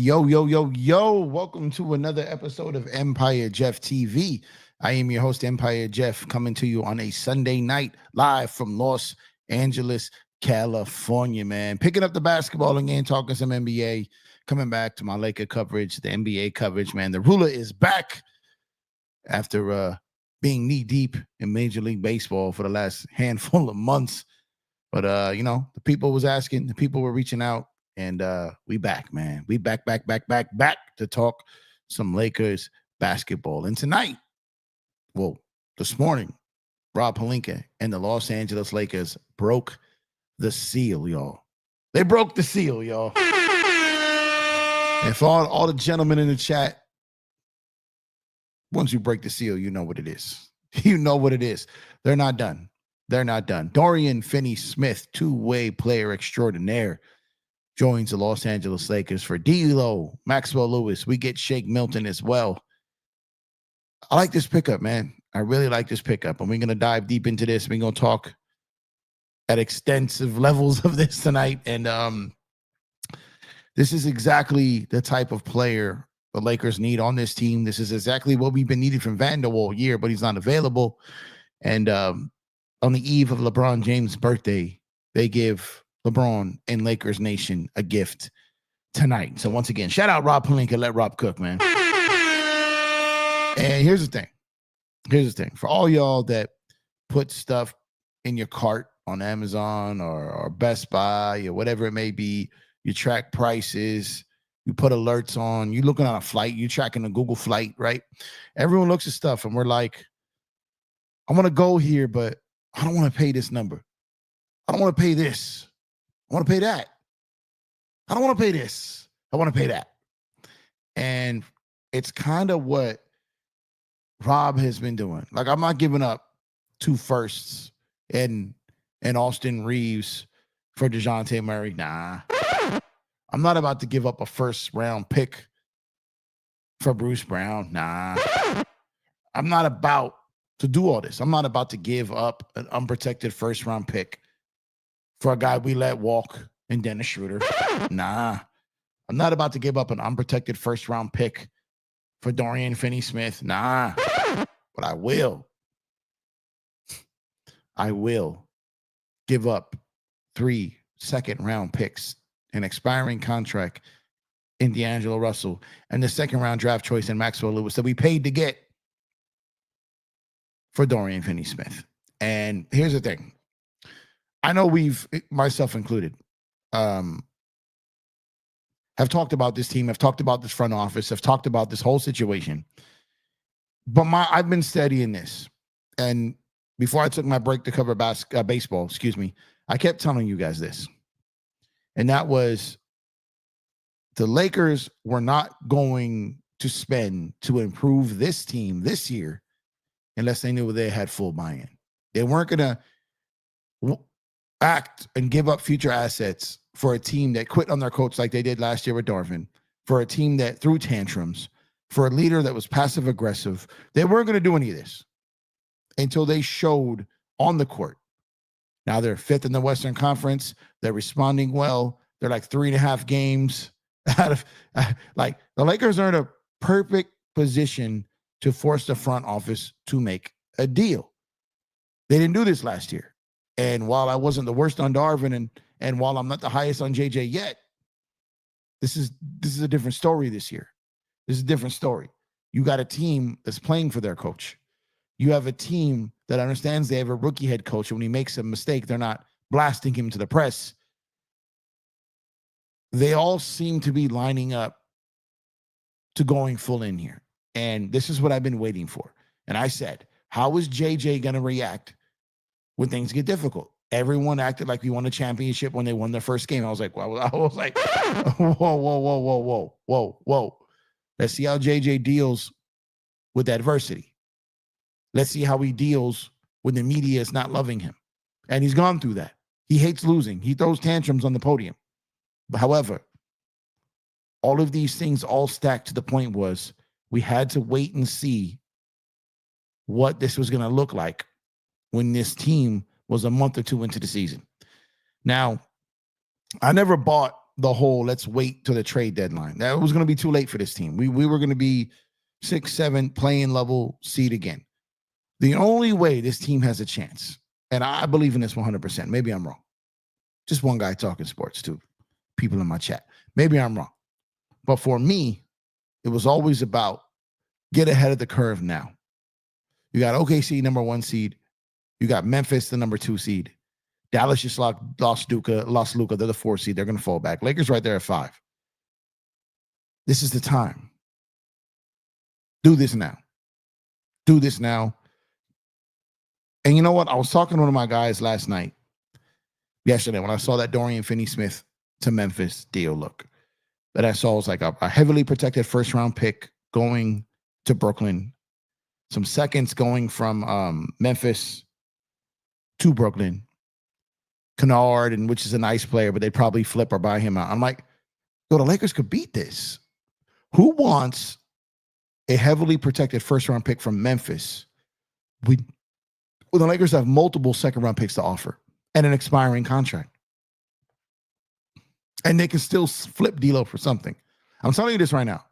Yo, yo, yo, yo. Welcome to another episode of Empire Jeff TV. I am your host, Empire Jeff, coming to you on a Sunday night live from Los Angeles, California, man. Picking up the basketball again, talking some NBA, coming back to my Laker coverage, the NBA coverage, man. The ruler is back after being knee-deep in Major League Baseball for the last handful of months. But, the people was asking, the people were reaching out. And we back, man. We back to talk some Lakers basketball. And tonight, this morning, Rob Pelinka and the Los Angeles Lakers broke the seal, y'all. They broke the seal, y'all. And for all the gentlemen in the chat, once you break the seal, you know what it is. You know what it is. They're not done. They're not done. Dorian Finney-Smith, two-way player extraordinaire, joins the Los Angeles Lakers for D'Lo, Maxwell Lewis. We get Shake Milton as well. I like this pickup, man. I really like this pickup. And we're going to dive deep into this. We're going to talk at extensive levels of this tonight. And this is exactly the type of player the Lakers need on this team. This is exactly what we've been needing from Vanderwall all year, but he's not available. And on the eve of LeBron James' birthday, they give LeBron and Lakers Nation a gift tonight. So once again, shout out Rob Pelinka, let Rob cook, man. And here's the thing. For all y'all that put stuff in your cart on Amazon or Best Buy or whatever it may be, you track prices, you put alerts on, you looking on a flight, you tracking a Google flight, right? Everyone looks at stuff and we're like, I want to go here, but I don't want to pay this number. I don't want to pay this. I want to pay that. I don't want to pay this. I want to pay that. And it's kind of what Rob has been doing. Like, I'm not giving up 2 firsts and Austin Reeves for DeJounte Murray. Nah. I'm not about to give up a first-round pick for Bruce Brown. Nah. I'm not about to do all this. I'm not about to give up an unprotected first-round pick for a guy we let walk in Dennis Schroeder. Nah. I'm not about to give up an unprotected first-round pick for Dorian Finney-Smith. Nah. But I will give up 3 second-round picks, an expiring contract in D'Angelo Russell, and the second-round draft choice in Maxwell Lewis that we paid to get for Dorian Finney-Smith. And here's the thing. I know we've, myself included, have talked about this team, have talked about this front office, have talked about this whole situation. But I've been studying this. And before I took my break to cover baseball, I kept telling you guys this. And that was the Lakers were not going to spend to improve this team this year unless they knew they had full buy-in. They weren't going to act and give up future assets for a team that quit on their coach like they did last year with Darvin, for a team that threw tantrums, for a leader that was passive aggressive. They weren't going to do any of this until they showed on the court. Now they're 5th in the Western Conference. They're responding well. They're like 3.5 games out of the Lakers are in a perfect position to force the front office to make a deal. They didn't do this last year. And while I wasn't the worst on Darvin and while I'm not the highest on JJ yet, this is a different story this year. This is a different story. You got a team that's playing for their coach. You have a team that understands they have a rookie head coach, and when he makes a mistake, they're not blasting him to the press. They all seem to be lining up to going full in here. And this is what I've been waiting for. And I said, how is JJ going to react when things get difficult? Everyone acted like we won a championship when they won their first game. I was like, whoa. Let's see how JJ deals with adversity. Let's see how he deals when the media is not loving him. And he's gone through that. He hates losing. He throws tantrums on the podium. But however, all of these things all stacked to the point was we had to wait and see what this was going to look like when this team was a month or two into the season. Now, I never bought the whole let's wait till the trade deadline. That was going to be too late for this team. We were going to be 6-7 playing level seed again. The only way this team has a chance, and I believe in this 100%. Maybe I'm wrong. Just one guy talking sports too. People in my chat. Maybe I'm wrong. But for me, it was always about get ahead of the curve now. You got OKC, number 1 seed. You got Memphis, the number 2 seed. Dallas just lost Luka. They're the 4 seed. They're going to fall back. Lakers right there at 5. This is the time. Do this now. Do this now. And you know what? I was talking to one of my guys yesterday, when I saw that Dorian Finney-Smith to Memphis deal look. That I saw was like a heavily protected first-round pick going to Brooklyn. Some seconds going from Memphis to Brooklyn. Kennard, and which is a nice player, but they'd probably flip or buy him out. I'm like, the Lakers could beat this. Who wants a heavily protected first-round pick from Memphis? The Lakers have multiple second-round picks to offer and an expiring contract. And they can still flip D'Lo for something. I'm telling you this right now.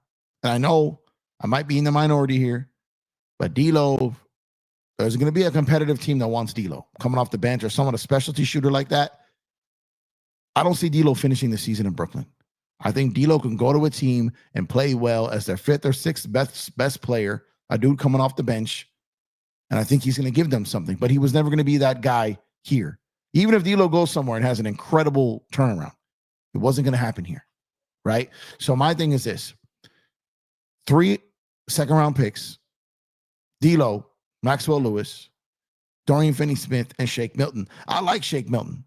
And I know I might be in the minority here, but D'Lo, there's going to be a competitive team that wants D'Lo coming off the bench or someone, a specialty shooter like that. I don't see D'Lo finishing the season in Brooklyn. I think D'Lo can go to a team and play well as their 5th or 6th best player, a dude coming off the bench. And I think he's going to give them something, but he was never going to be that guy here. Even if D'Lo goes somewhere and has an incredible turnaround, it wasn't going to happen here, right? So my thing is this. 3 second-round picks, D'Lo, Maxwell Lewis, Dorian Finney-Smith, and Shake Milton. I like Shake Milton.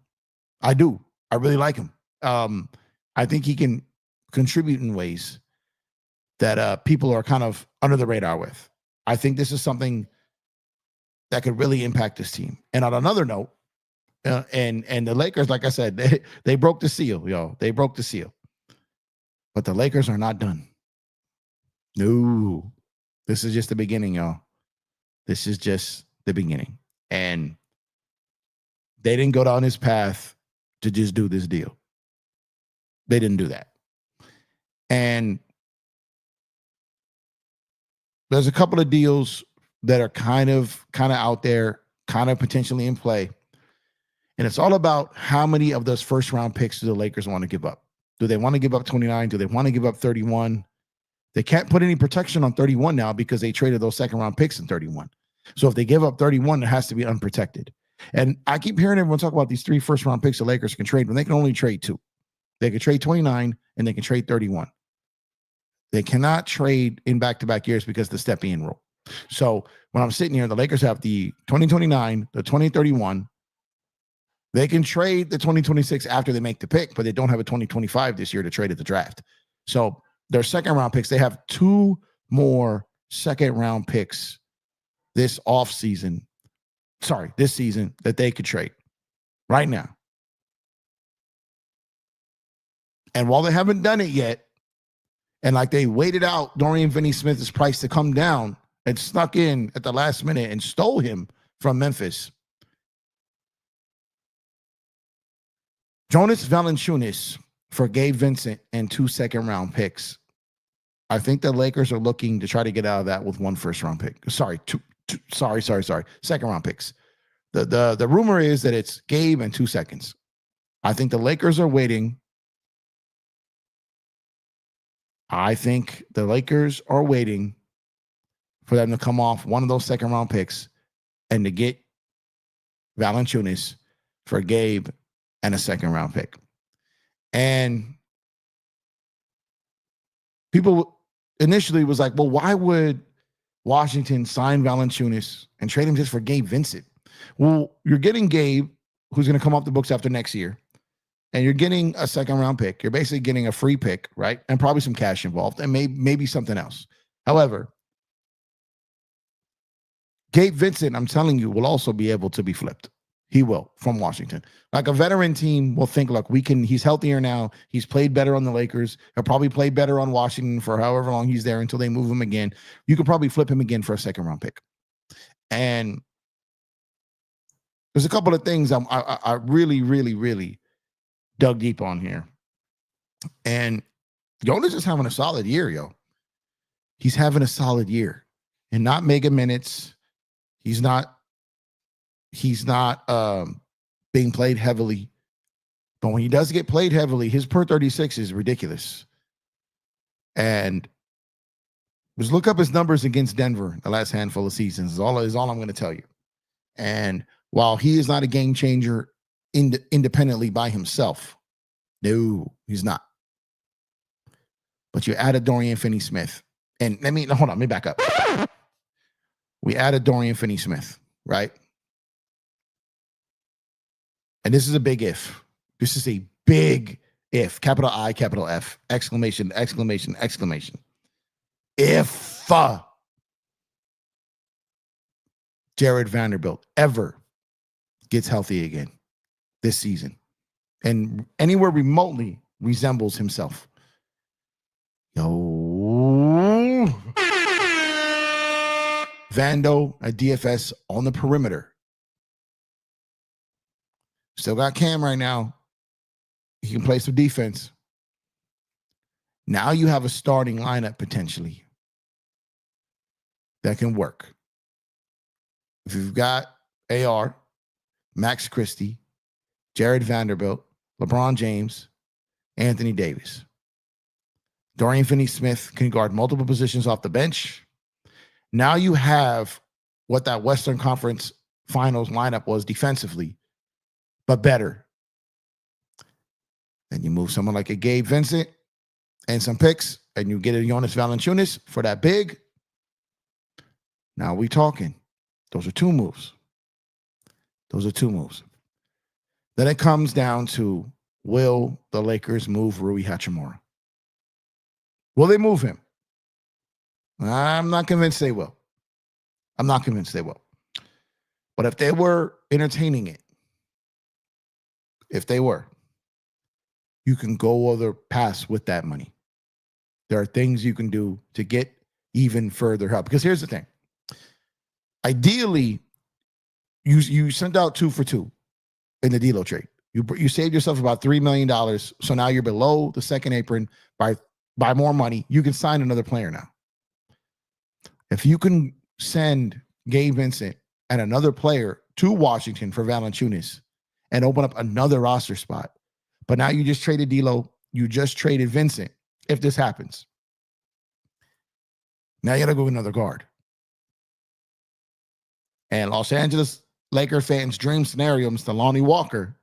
I do. I really like him. I think he can contribute in ways that people are kind of under the radar with. I think this is something that could really impact this team. And on another note, and the Lakers, like I said, they broke the seal, yo. They broke the seal. But the Lakers are not done. No. This is just the beginning, y'all. This is just the beginning. And they didn't go down this path to just do this deal. They didn't do that. And there's a couple of deals that are kind of out there, kind of potentially in play. And it's all about how many of those first round picks do the Lakers want to give up? Do they want to give up 29? Do they want to give up 31? They can't put any protection on 31 now because they traded those second round picks in 31. So if they give up 31, it has to be unprotected. And I keep hearing everyone talk about these 3 first round picks the Lakers can trade when they can only trade 2. They can trade 29 and they can trade 31. They cannot trade in back-to-back years because of the step-in rule. So when I'm sitting here, the Lakers have the 2029, the 2031. They can trade the 2026 after they make the pick, but they don't have a 2025 this year to trade at the draft. So their second-round picks, they have 2 more second-round picks this season that they could trade right now. And while they haven't done it yet, and like they waited out Dorian Finney-Smith's price to come down and snuck in at the last minute and stole him from Memphis, Jonas Valanciunas for Gabe Vincent and 2 second-round picks. I think the Lakers are looking to try to get out of that with 1 first-round pick. Sorry, second-round picks. The rumor is that it's Gabe and 2 seconds. I think the Lakers are waiting. I think the Lakers are waiting for them to come off one of those second-round picks and to get Valanciunas for Gabe and a second-round pick. And people initially was like, well, why would Washington sign Valanciunas and trade him just for Gabe Vincent? Well, you're getting Gabe, who's going to come off the books after next year, and you're getting a second-round pick. You're basically getting a free pick, right? And probably some cash involved and maybe something else. However, Gabe Vincent, I'm telling you, will also be able to be flipped. He will, from Washington. Like a veteran team will think, look, he's healthier now. He's played better on the Lakers. He'll probably play better on Washington for however long he's there until they move him again. You could probably flip him again for a second-round pick. And there's a couple of things I really, really, really dug deep on here. And Jonas is having a solid year, yo. He's having a solid year. And not mega minutes. He's not being played heavily. But when he does get played heavily, his per 36 is ridiculous. And just look up his numbers against Denver the last handful of seasons is all I'm going to tell you. And while he is not a game changer independently by himself, no, he's not. But you added Dorian Finney-Smith. And let me back up. We added Dorian Finney-Smith, right? And this is a big if. This is a big if. Capital I, capital F, exclamation, exclamation, exclamation. If Jared Vanderbilt ever gets healthy again this season and anywhere remotely resembles himself, yo, Vando at DFS on the perimeter. Still got Cam right now. He can play some defense. Now you have a starting lineup potentially that can work. If you've got AR, Max Christie, Jared Vanderbilt, LeBron James, Anthony Davis. Dorian Finney-Smith can guard multiple positions off the bench. Now you have what that Western Conference Finals lineup was defensively, but better. Then you move someone like a Gabe Vincent and some picks, and you get a Jonas Valanciunas for that big. Now we talking. Those are two moves. Then it comes down to, will the Lakers move Rui Hachimura? Will they move him? I'm not convinced they will. But if they were entertaining it, you can go other paths with that money. There are things you can do to get even further help. Because here's the thing. Ideally, you sent out 2 for 2 in the D'Lo trade. You saved yourself about $3 million. So now you're below the second apron by more money. You can sign another player now. If you can send Gabe Vincent and another player to Washington for Valanciunas and open up another roster spot, but now you just traded D'Lo, you just traded Vincent. If this happens, now you got to go another guard. And Los Angeles Laker fans' dream scenario, Mr. Lonnie Walker,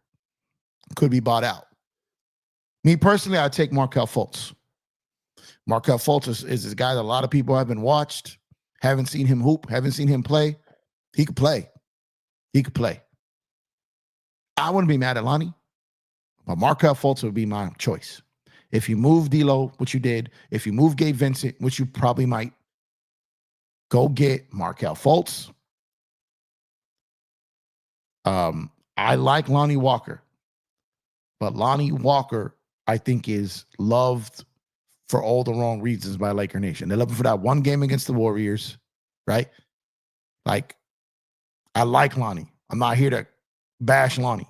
could be bought out. Me personally, I'd take Markelle Fultz. Markelle Fultz is this guy that a lot of people haven't watched, haven't seen him hoop, haven't seen him play. He could play. I wouldn't be mad at Lonnie, but Markelle Fultz would be my choice. If you move D'Lo, which you did, if you move Gabe Vincent, which you probably might, go get Markelle Fultz. I like Lonnie Walker, but Lonnie Walker, I think, is loved for all the wrong reasons by Laker Nation. They're looking for that one game against the Warriors, right? Like, I like Lonnie. I'm not here to bash Lonnie,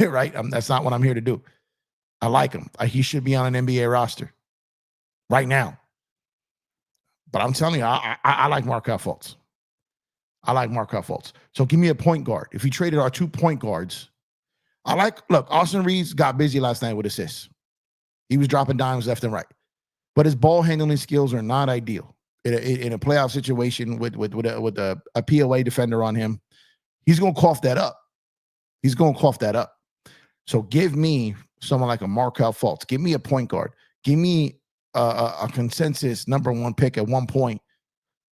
right? That's not what I'm here to do. I like him. He should be on an NBA roster right now. But I'm telling you, I like Markelle Fultz. So give me a point guard. If we traded our 2 point guards, look, Austin Reeves got busy last night with assists. He was dropping dimes left and right. But his ball handling skills are not ideal. In a playoff situation with a POA defender on him, he's going to cough that up. So give me someone like a Markelle Fultz. Give me a point guard. Give me a consensus number 1 pick at one point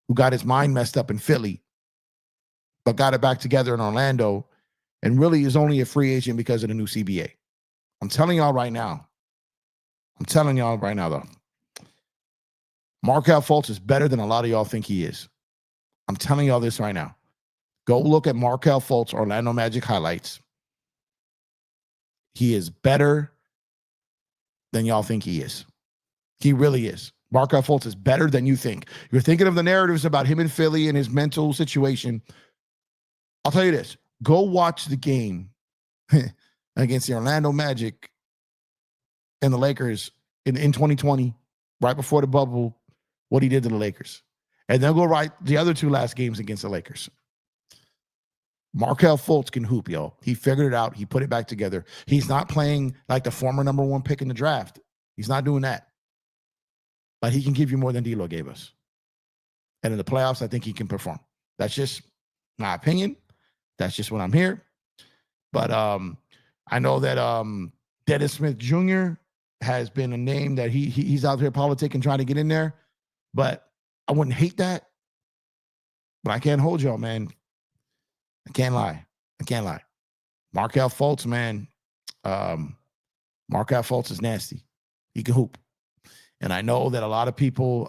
who got his mind messed up in Philly, but got it back together in Orlando and really is only a free agent because of the new CBA. I'm telling y'all right now, though. Markelle Fultz is better than a lot of y'all think he is. I'm telling y'all this right now. Go look at Markelle Fultz Orlando Magic highlights. He is better than y'all think he is. He really is. Markelle Fultz is better than you think. You're thinking of the narratives about him in Philly and his mental situation. I'll tell you this. Go watch the game against the Orlando Magic and the Lakers in 2020, right before the bubble, what he did to the Lakers. And then go right the other two last games against the Lakers. Markelle Fultz can hoop, yo. He figured it out. He put it back together. He's not playing like the former number one pick in the draft. He's not doing that. But he can give you more than D'Lo gave us. And in the playoffs, I think he can perform. That's just my opinion. That's just what I'm here. But I know that Dennis Smith Jr. has been a name that he's out here politicking, trying to get in there. But I wouldn't hate that. But I can't hold y'all, man. I can't lie. Markelle Fultz, man. Markelle Fultz is nasty. He can hoop. And I know that a lot of people,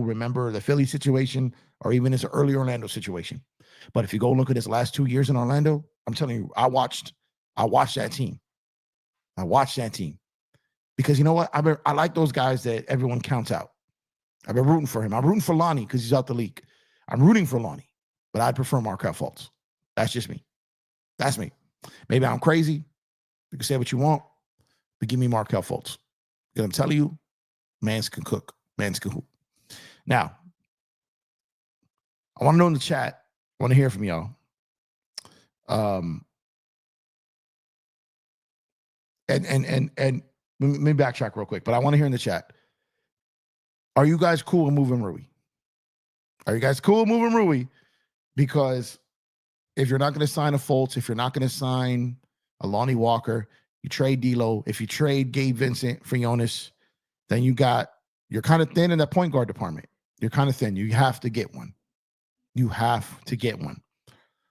remember the Philly situation or even his early Orlando situation. But if you go look at his last 2 years in Orlando, I'm telling you, I watched that team. Because you know what? I like those guys that everyone counts out. I've been rooting for him. I'm rooting for Lonnie because he's out the league. I'm rooting for Lonnie, but I'd prefer Markelle Fultz. That's just me. That's me. Maybe I'm crazy. You can say what you want, but give me Markelle Fultz. Because I'm telling you, mans can cook. Mans can hoop. Now, I want to know in the chat. I want to hear from y'all. And let me backtrack real quick, but I want to hear in the chat. Are you guys cool with moving Rui? Because if you're not going to sign a Fultz, if you're not going to sign a Lonnie Walker, you trade D'Lo. If you trade Gabe Vincent for Jonas, then you're kind of thin in that point guard department. You're kind of thin. You have to get one.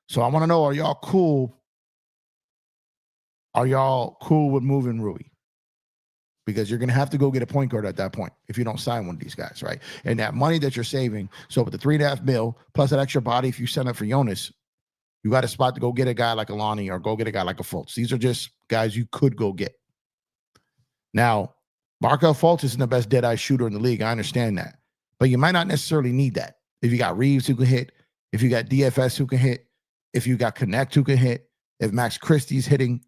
So I want to know, are y'all cool? Are y'all cool with moving Rui? Because you're going to have to go get a point guard at that point if you don't sign one of these guys, right? And that money that you're saving, so with the $3.5 million plus that extra body, if you send up for Jonas, you got a spot to go get a guy like a Lonnie or go get a guy like a Fultz. These are just guys you could go get. Now, Markelle Fultz isn't the best dead-eye shooter in the league. I understand that. But you might not necessarily need that. If you got Reeves who can hit, if you got DFS who can hit, if you got Connect who can hit, if Max Christie's hitting,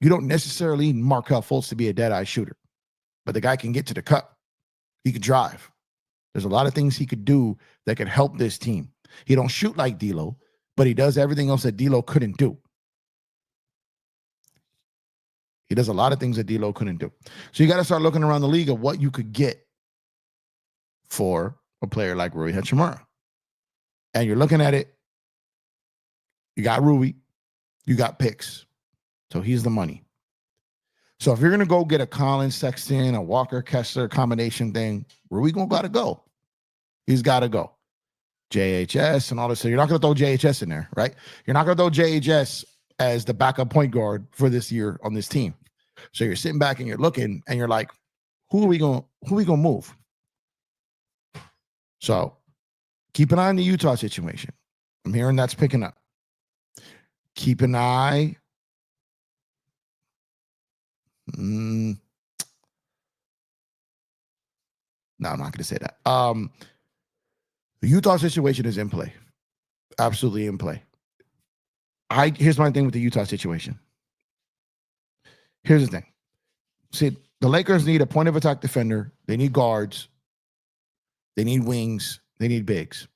you don't necessarily need Markelle Fultz to be a dead-eye shooter. But the guy can get to the cup. He could drive. There's a lot of things he could do that could help this team. He don't shoot like D'Lo, but he does everything else that D'Lo couldn't do. He does a lot of things that D'Lo couldn't do. So you got to start looking around the league of what you could get for a player like Rui Hachimura. And you're looking at it. You got Rui. You got picks. So he's the money. So if you're going to go get a Collins, Sexton, a Walker, Kessler combination thing, Rui got to go. He's got to go. JHS and all this. So you're not going to throw JHS in there, right? You're not going to throw JHS as the backup point guard for this year on this team. So you're sitting back and you're looking and you're like, who are we going to move? So keep an eye on the Utah situation. I'm hearing that's picking up. Keep an eye. No, I'm not going to say that. The Utah situation is in play. Absolutely in play. Here's my thing with the Utah situation. Here's the thing. See, the Lakers need a point of attack defender. They need guards. They need wings. They need bigs.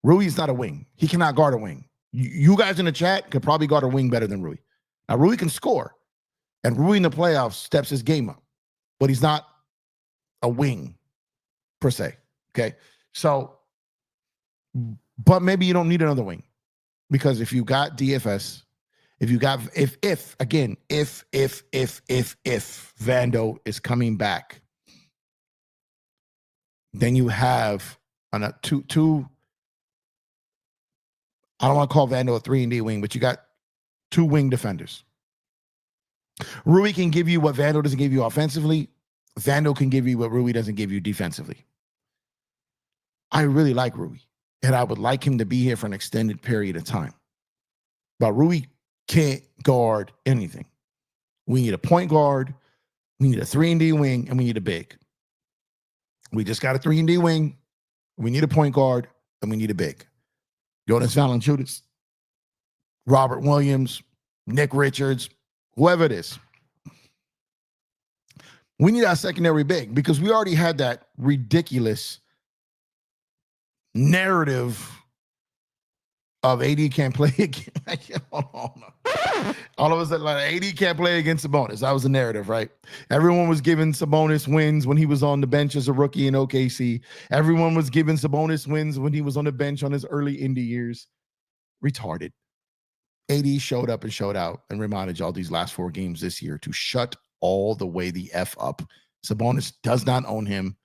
Rui's not a wing. He cannot guard a wing. You guys in the chat could probably guard a wing better than Rui. Now, Rui can score. And Rui in the playoffs steps his game up. But he's not a wing, per se. Okay? So, but maybe you don't need another wing. Because if you got DFS, if Vando is coming back, then you have two. I don't want to call Vando a 3-and-D wing, but you got two wing defenders. Rui can give you what Vando doesn't give you offensively. Vando can give you what Rui doesn't give you defensively. I really like Rui, and I would like him to be here for an extended period of time. But Rui can't guard anything. We need a point guard, we need a 3-and-D wing, and we need a big. We just got a 3-and-D wing, we need a point guard, and we need a big. Jonas Valanciunas, Robert Williams, Nick Richards, whoever it is. We need our secondary big because we already had that ridiculous narrative of AD can't play again. All of a sudden, like AD can't play against Sabonis. That was the narrative, right? Everyone was giving Sabonis wins when he was on the bench as a rookie in OKC. Everyone was giving Sabonis wins when he was on the bench on his early indie years. Retarded. AD showed up and showed out and reminded y'all these last 4 games this year to shut all the way the F up. Sabonis does not own him.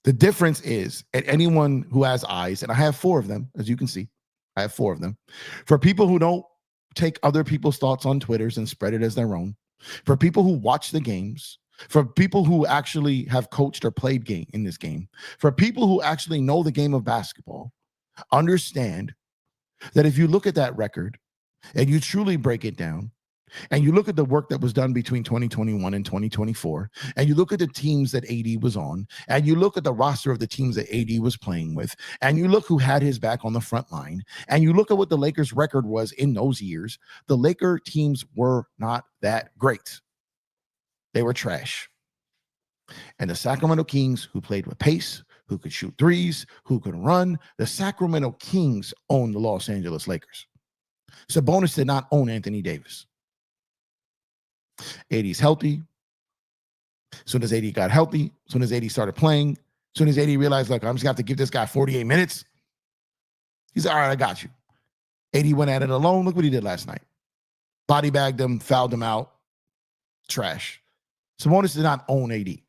The difference is, and anyone who has eyes, and I have 4 of them, as you can see, I have 4 of them. For people who don't take other people's thoughts on Twitters and spread it as their own, for people who watch the games, for people who actually have coached or played game in this game, for people who actually know the game of basketball, understand that if you look at that record and you truly break it down, and you look at the work that was done between 2021 and 2024, and you look at the teams that AD was on, and you look at the roster of the teams that AD was playing with, and you look who had his back on the front line, and you look at what the Lakers' record was in those years, the Laker teams were not that great. They were trash. And the Sacramento Kings, who played with pace, who could shoot threes, who could run, the Sacramento Kings owned the Los Angeles Lakers. Sabonis did not own Anthony Davis. AD's healthy. As soon as AD got healthy, as soon as AD started playing, as soon as AD realized, like, I'm just going to have to give this guy 48 minutes, he's like, all right, I got you. AD went at it alone. Look what he did last night. Body bagged him, fouled him out. Trash. Sabonis did not own AD.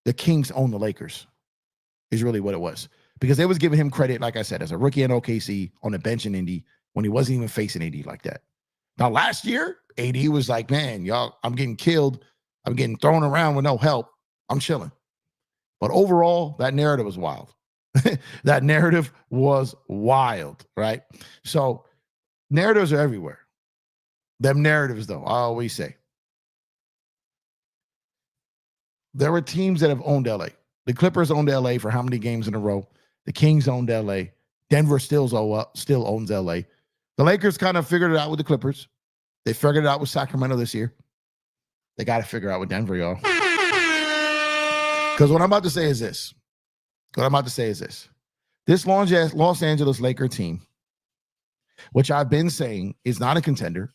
The Kings own the Lakers, is really what it was. Because they was giving him credit, like I said, as a rookie in OKC on the bench in Indy when he wasn't even facing AD like that. Now, last year, AD was like, man, y'all, I'm getting killed. I'm getting thrown around with no help. I'm chilling. But overall, that narrative was wild. That narrative was wild, right? So narratives are everywhere. Them narratives, though, I always say. There were teams that have owned LA. The Clippers owned LA for how many games in a row? The Kings owned LA. Denver still owns LA. The Lakers kind of figured it out with the Clippers. They figured it out with Sacramento this year. They got to figure out with Denver, y'all. Because what I'm about to say is this. This Los Angeles Laker team, which I've been saying is not a contender.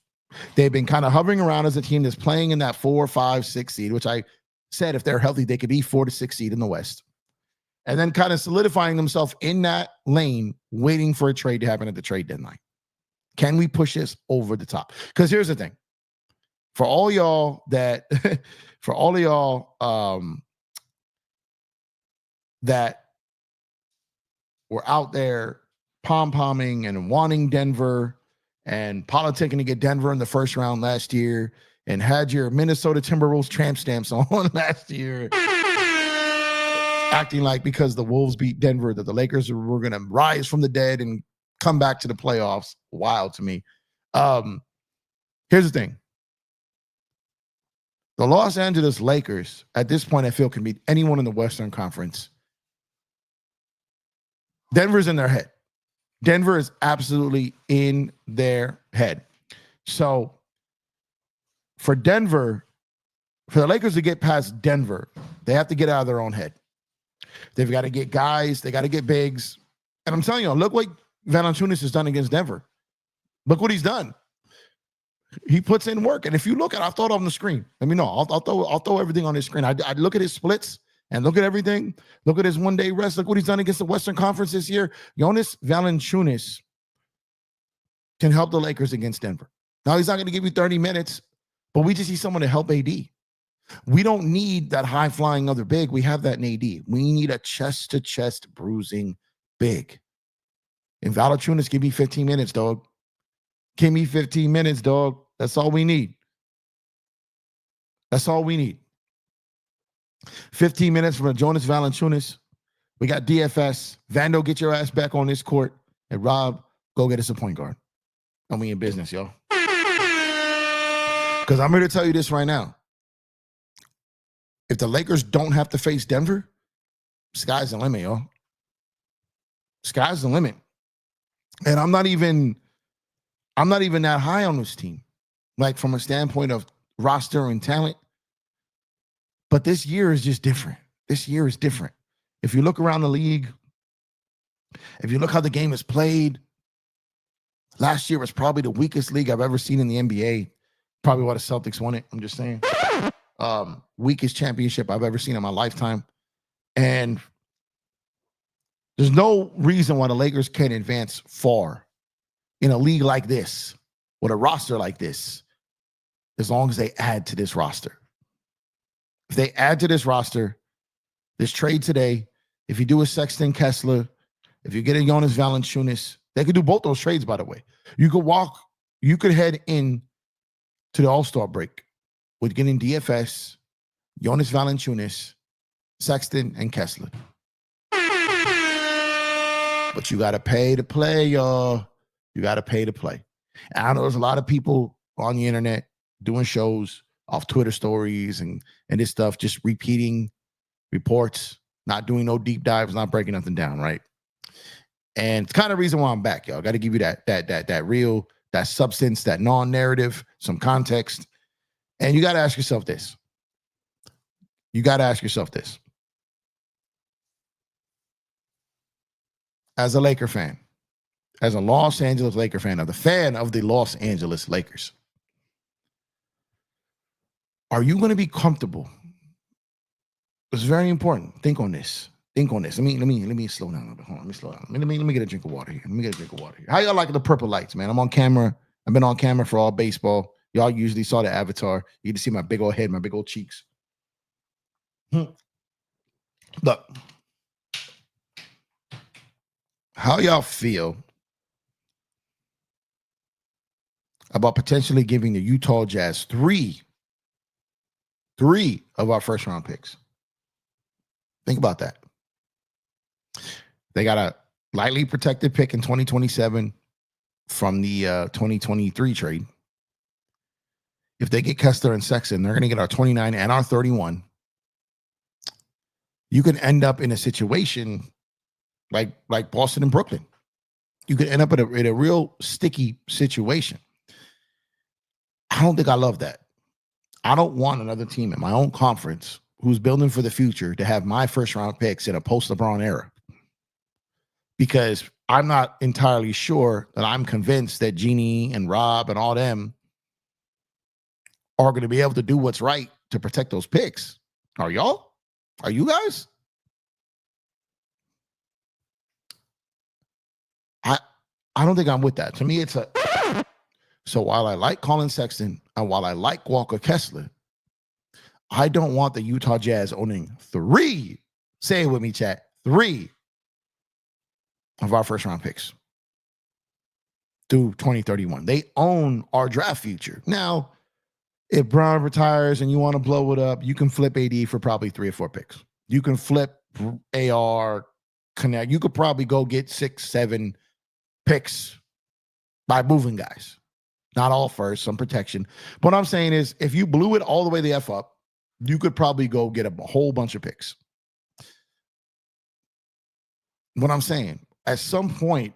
They've been kind of hovering around as a team that's playing in that 4, 5, 6 seed, which I said if they're healthy, they could be 4 to 6 seed in the West. And then kind of solidifying themselves in that lane, waiting for a trade to happen at the trade deadline. Can we push this over the top? Because here's the thing. For all y'all that, that were out there pom-pomming and wanting Denver and politicking to get Denver in the first round last year and had your Minnesota Timberwolves tramp stamps on last year, acting like because the Wolves beat Denver that the Lakers were going to rise from the dead and come back to the playoffs. Wild to me. Here's the thing. The Los Angeles Lakers, at this point, I feel can beat anyone in the Western Conference. Denver's in their head. Denver is absolutely in their head. So for Denver, for the Lakers to get past Denver, they have to get out of their own head. They've got to get guys. They got to get bigs. And I'm telling you, look what Valanciunas has done against Denver. Look what he's done. He puts in work. And if you look at, I'll throw it on the screen. Let me know. I'll throw everything on his screen. I look at his splits and look at everything. Look at his one-day rest. Look what he's done against the Western Conference this year. Jonas Valanciunas can help the Lakers against Denver. Now, he's not going to give you 30 minutes, but we just need someone to help AD. We don't need that high-flying other big. We have that in AD. We need a chest-to-chest bruising big. And Valanciunas, give me 15 minutes, dog. Give me 15 minutes, dog. That's all we need. That's all we need. 15 minutes from Jonas Valanciunas. We got DFS. Vando, get your ass back on this court. And Rob, go get us a point guard. And we in business, y'all. Because I'm here to tell you this right now. If the Lakers don't have to face Denver, sky's the limit, y'all. Sky's the limit. And I'm not even that high on this team. Like from a standpoint of roster and talent. But this year is just different. This year is different. If you look around the league, if you look how the game is played, last year was probably the weakest league I've ever seen in the NBA. Probably why the Celtics won it. I'm just saying. Weakest championship I've ever seen in my lifetime. And there's no reason why the Lakers can't advance far in a league like this, with a roster like this, as long as they add to this roster. If they add to this roster, this trade today, if you do a Sexton Kessler, if you get a Jonas Valanciunas, they could do both those trades, by the way. You could head in to the All-Star break with getting DFS, Jonas Valanciunas, Sexton, and Kessler. But you got to pay to play, y'all. You got to pay to play. And I know there's a lot of people on the internet doing shows off Twitter stories and this stuff, just repeating reports, not doing no deep dives, not breaking nothing down, right? And it's kind of the reason why I'm back, y'all. Got to give you that real, that substance, that non-narrative, some context. And you got to ask yourself this. As a Laker fan, as a Los Angeles Laker fan, of the Los Angeles Lakers, are you going to be comfortable? It's very important. Think on this. Let me slow down a little bit. Hold on, let me slow down. Let me get a drink of water here. How y'all like the purple lights, man? I'm on camera. I've been on camera for all baseball. Y'all usually saw the avatar. You get to see my big old head, my big old cheeks. Look. How y'all feel about potentially giving the Utah Jazz three of our first round picks? Think about that. They got a lightly protected pick in 2027 from the 2023 trade. If they get Kessler and Sexton, they're going to get our 29 and our 31. You can end up in a situation like Boston and Brooklyn. You could end up in a real sticky situation. I don't think I love that. I don't want another team in my own conference who's building for the future to have my first round picks in a post-LeBron era. Because I'm not entirely sure that I'm convinced that Jeannie and Rob and all them are going to be able to do what's right to protect those picks. Are y'all? Are you guys? I don't think I'm with that. To me, it's a... So while I like Colin Sexton and while I like Walker Kessler, I don't want the Utah Jazz owning three, say it with me, chat, 3 of our first round picks through 2031. They own our draft future. Now, if Brown retires and you want to blow it up, you can flip AD for probably 3 or 4 picks. You can flip AR, Connect. You could probably go get 6, 7 picks by moving guys. Not all first, some protection. But what I'm saying is, if you blew it all the way the F up, you could probably go get a whole bunch of picks. What I'm saying, at some point,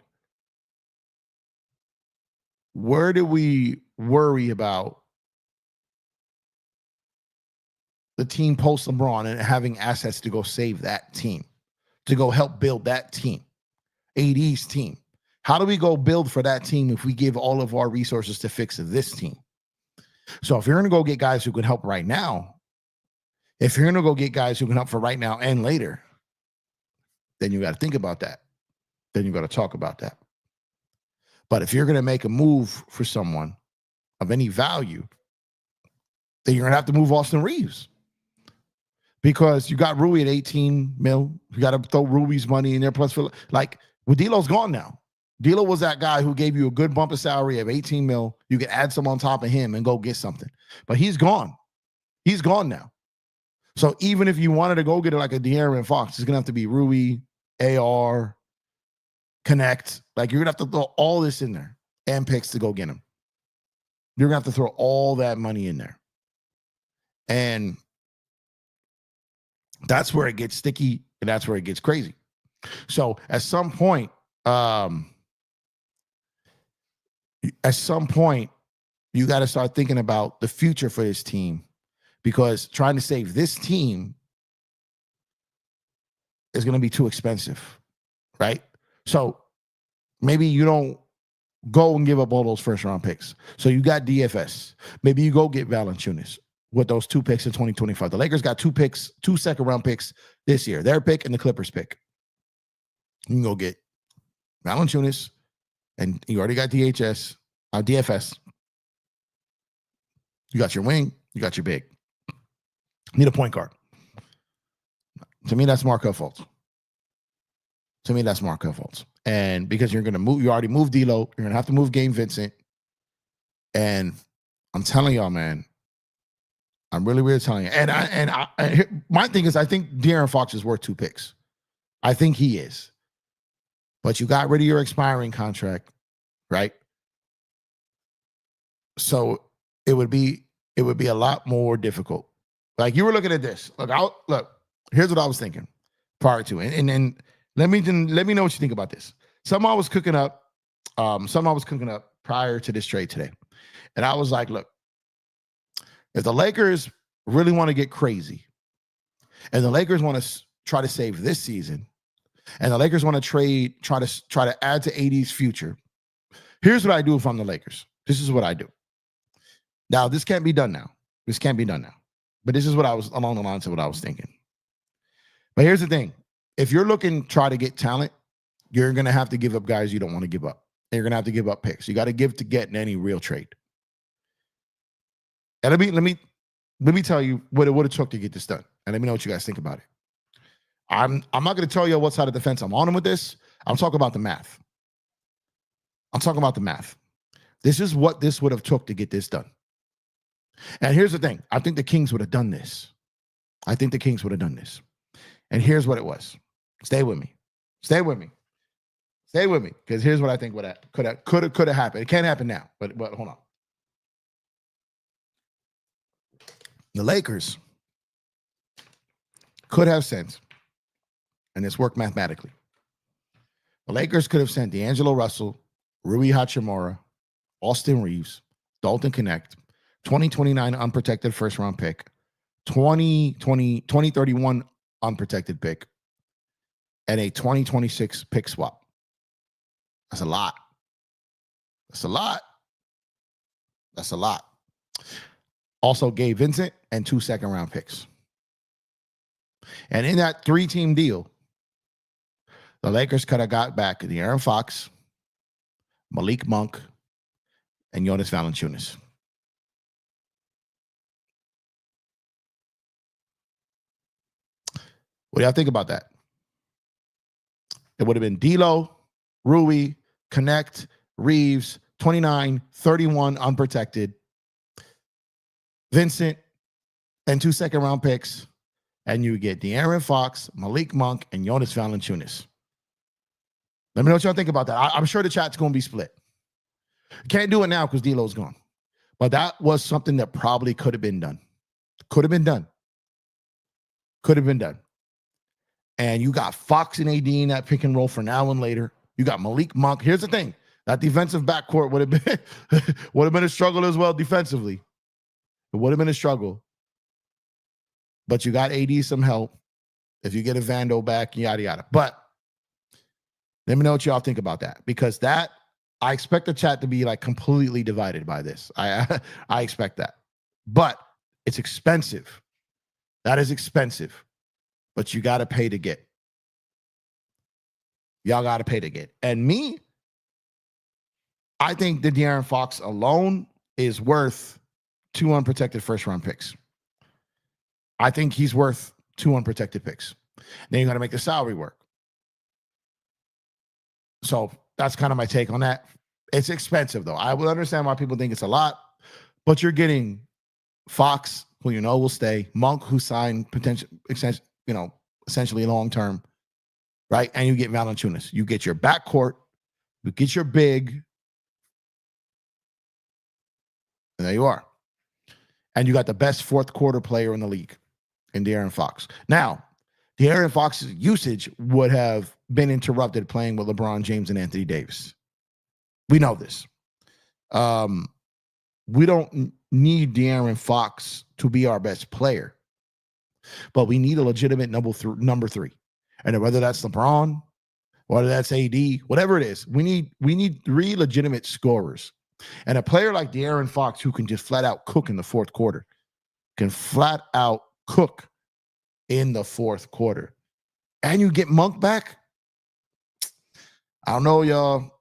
where do we worry about the team post LeBron and having assets to go save that team, to go help build that team, AD's team? How do we go build for that team if we give all of our resources to fix this team? So if you're going to go get guys who can help right now, if you're going to go get guys who can help for right now and later, then you got to think about that. Then you got to talk about that. But if you're going to make a move for someone of any value, then you're going to have to move Austin Reeves. Because you got Rui at 18 mil. You got to throw Rui's money in there. Plus, like, well, D'Lo's gone now. D'Lo was that guy who gave you a good bump of salary of 18 mil. You can add some on top of him and go get something. But he's gone. He's gone now. So even if you wanted to go get it like a De'Aaron Fox, it's going to have to be Rui, AR, Connect. Like, you're going to have to throw all this in there and picks to go get him. You're going to have to throw all that money in there. And that's where it gets sticky and that's where it gets crazy. So at some point, you got to start thinking about the future for this team, because trying to save this team is going to be too expensive, right? So maybe you don't go and give up all those first-round picks. So you got DFS. Maybe you go get Valanciunas with those 2 picks in 2025. The Lakers got 2 second-round picks this year, their pick and the Clippers pick. You can go get Valanciunas, and you already got DFS. You got your wing. You got your big. Need a point guard. To me, that's Markelle Fultz. And because you're going to move, you already moved D'Lo. You're going to have to move Gabe Vincent. And I'm telling y'all, man, I'm really telling you. And my thing is, I think De'Aaron Fox is worth 2 picks. I think he is. But you got rid of your expiring contract, right? So it would be a lot more difficult. Like, you were looking at this. Look, here's what I was thinking prior to it. And let me know what you think about this. Something I was cooking up prior to this trade today. And I was like, look, if the Lakers really want to get crazy, and the Lakers want to try to save this season, and the Lakers want to try to add to AD's future, here's what I do if I'm the Lakers. This is what I do. Now, this can't be done now. But this is what I was along the lines of what I was thinking. But here's the thing. If you're looking to try to get talent, you're going to have to give up guys you don't want to give up. And you're going to have to give up picks. You got to give to get in any real trade. And let me tell you what it would have took to get this done. And let me know what you guys think about it. I'm not going to tell you what side of the fence I'm on with this. I'm talking about the math. This is what this would have took to get this done. And here's the thing. I think the Kings would have done this. And here's what it was. Stay with me. Because here's what I think could have happened. It can't happen now, but hold on. The Lakers could have sent, and it's worked mathematically. The Lakers could have sent D'Angelo Russell, Rui Hachimura, Austin Reeves, Dalton Connect, 2029 unprotected first-round pick, 2031 unprotected pick, and a 2026 pick swap. That's a lot. Also Gabe Vincent and 2 second-round picks. And in that 3-team deal, the Lakers could have got back De'Aaron Fox, Malik Monk, and Jonas Valanciunas. What do y'all think about that? It would have been D'Lo, Rui, Connect, Reeves, 29, 31 unprotected, Vincent, and 2 second-round picks, and you get De'Aaron Fox, Malik Monk, and Jonas Valanciunas. Let me know what y'all think about that. I'm sure the chat's going to be split. Can't do it now because D'Lo's gone. But that was something that probably could have been done. And you got Fox and AD in that pick and roll for now and later. You got Malik Monk. Here's the thing. That defensive backcourt would have been a struggle as well defensively. It would have been a struggle. But you got AD some help. If you get a Vando back, yada, yada. But let me know what y'all think about that. Because that, I expect the chat to be like completely divided by this. I expect that. But it's expensive. That is expensive. But you got to pay to get. Y'all got to pay to get. And me, I think that De'Aaron Fox alone is worth 2 unprotected first-round picks. I think he's worth 2 unprotected picks. Then you got to make the salary work. So that's kind of my take on that. It's expensive, though. I will understand why people think it's a lot, but you're getting Fox, who you know will stay, Monk, who signed essentially long-term, right? And you get Valanciunas. You get your backcourt, you get your big, and there you are. And you got the best fourth quarter player in the league in De'Aaron Fox. Now, De'Aaron Fox's usage would have been interrupted playing with LeBron James and Anthony Davis. We know this. We don't need De'Aaron Fox to be our best player, but we need a legitimate number three. And whether that's LeBron, whether that's AD, whatever it is, we need three legitimate scorers. And a player like De'Aaron Fox who can just flat out cook in the fourth quarter, can flat out cook in the fourth quarter. And you get Monk back. I don't know, y'all.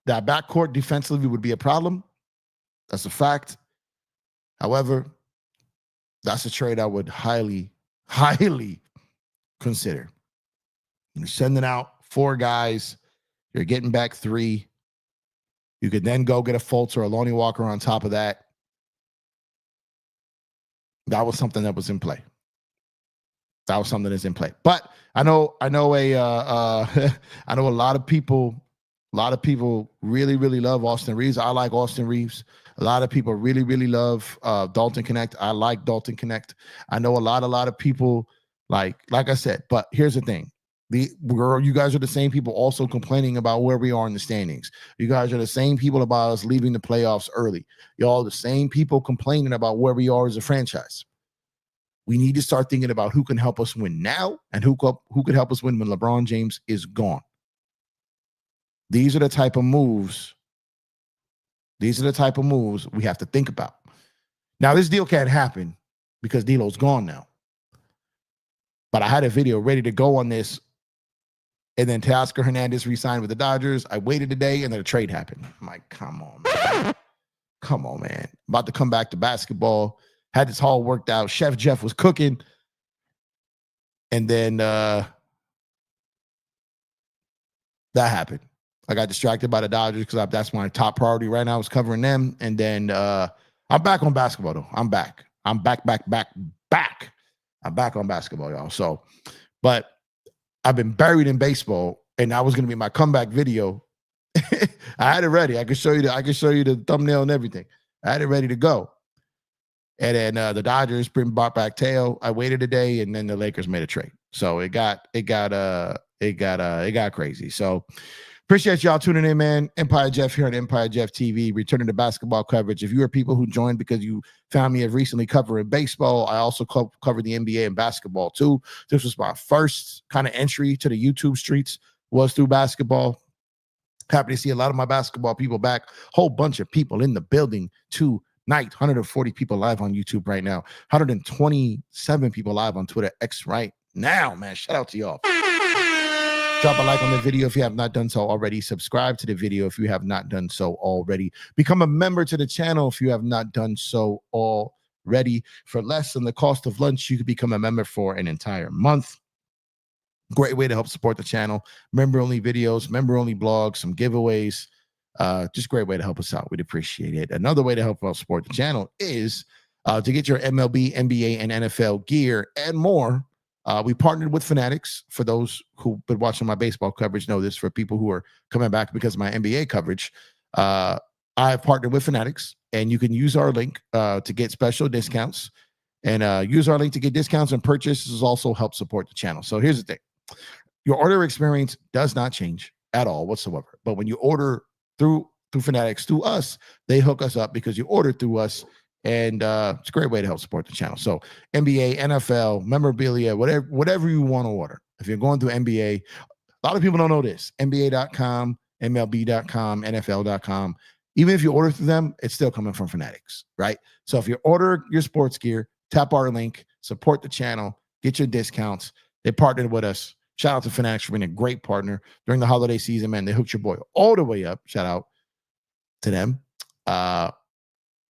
That backcourt defensively would be a problem. That's a fact. However, that's a trade I would highly, highly consider. You're sending out 4 guys. You're getting back 3. You could then go get a Fultz or a Lonnie Walker on top of that. That was something that was in play. That was something that's in play. But I know a lot of people really, really love Austin Reeves. I like Austin Reeves. A lot of people really, really love Dalton Connect. I like Dalton Connect. I know a lot of people like I said, but here's the thing. You guys are the same people also complaining about where we are in the standings. You guys are the same people about us leaving the playoffs early. Y'all the same people complaining about where we are as a franchise. We need to start thinking about who can help us win now and who could help us win when LeBron James is gone. These are the type of moves. These are the type of moves we have to think about. Now, this deal can't happen because D'Lo's gone now. But I had a video ready to go on this. And then Teoscar Hernandez re-signed with the Dodgers. I waited a day, and then a trade happened. I'm like, come on, man. Come on, man. About to come back to basketball. Had this all worked out. Chef Jeff was cooking. And then that happened. I got distracted by the Dodgers because that's my top priority right now is covering them. And then I'm back on basketball, though. I'm back. I'm back. I'm back on basketball, y'all. So, but I've been buried in baseball, and that was going to be my comeback video. I had it ready. I could show you the thumbnail and everything. I had it ready to go. And then the Dodgers brought back Teo. I waited a day, and then the Lakers made a trade. So it got crazy. So appreciate y'all tuning in, man. Empire Jeff here on Empire Jeff TV, returning to basketball coverage. If you are people who joined because you found me recently covering baseball, I also covered the NBA and basketball too. This was my first kind of entry to the YouTube streets, was through basketball. Happy to see a lot of my basketball people back. Whole bunch of people in the building tonight. 140 people live on YouTube right now. 127 people live on Twitter X right now, man. Shout out to y'all. Drop a like on the video if you have not done so already. Subscribe to the video if you have not done so already. Become a member to the channel if you have not done so already. For less than the cost of lunch, you can become a member for an entire month. Great way to help support the channel. Member-only videos, member-only blogs, some giveaways. Just great way to help us out. We'd appreciate it. Another way to help us support the channel is to get your MLB, NBA, and NFL gear and more. We partnered with Fanatics. For those who've been watching my baseball coverage know this. For people who are coming back because of my NBA coverage, I've partnered with Fanatics, and you can use our link to get special discounts, and use our link to get discounts and purchases also help support the channel. So here's the thing. Your order experience does not change at all whatsoever. But when you order through Fanatics, through us, they hook us up because you ordered through us. And it's a great way to help support the channel. So NBA, NFL, memorabilia, whatever you want to order. If you're going through NBA, a lot of people don't know this. NBA.com, MLB.com, NFL.com. Even if you order through them, it's still coming from Fanatics, right? So if you order your sports gear, tap our link, support the channel, get your discounts. They partnered with us. Shout out to Fanatics for being a great partner during the holiday season, man. They hooked your boy all the way up. Shout out to them.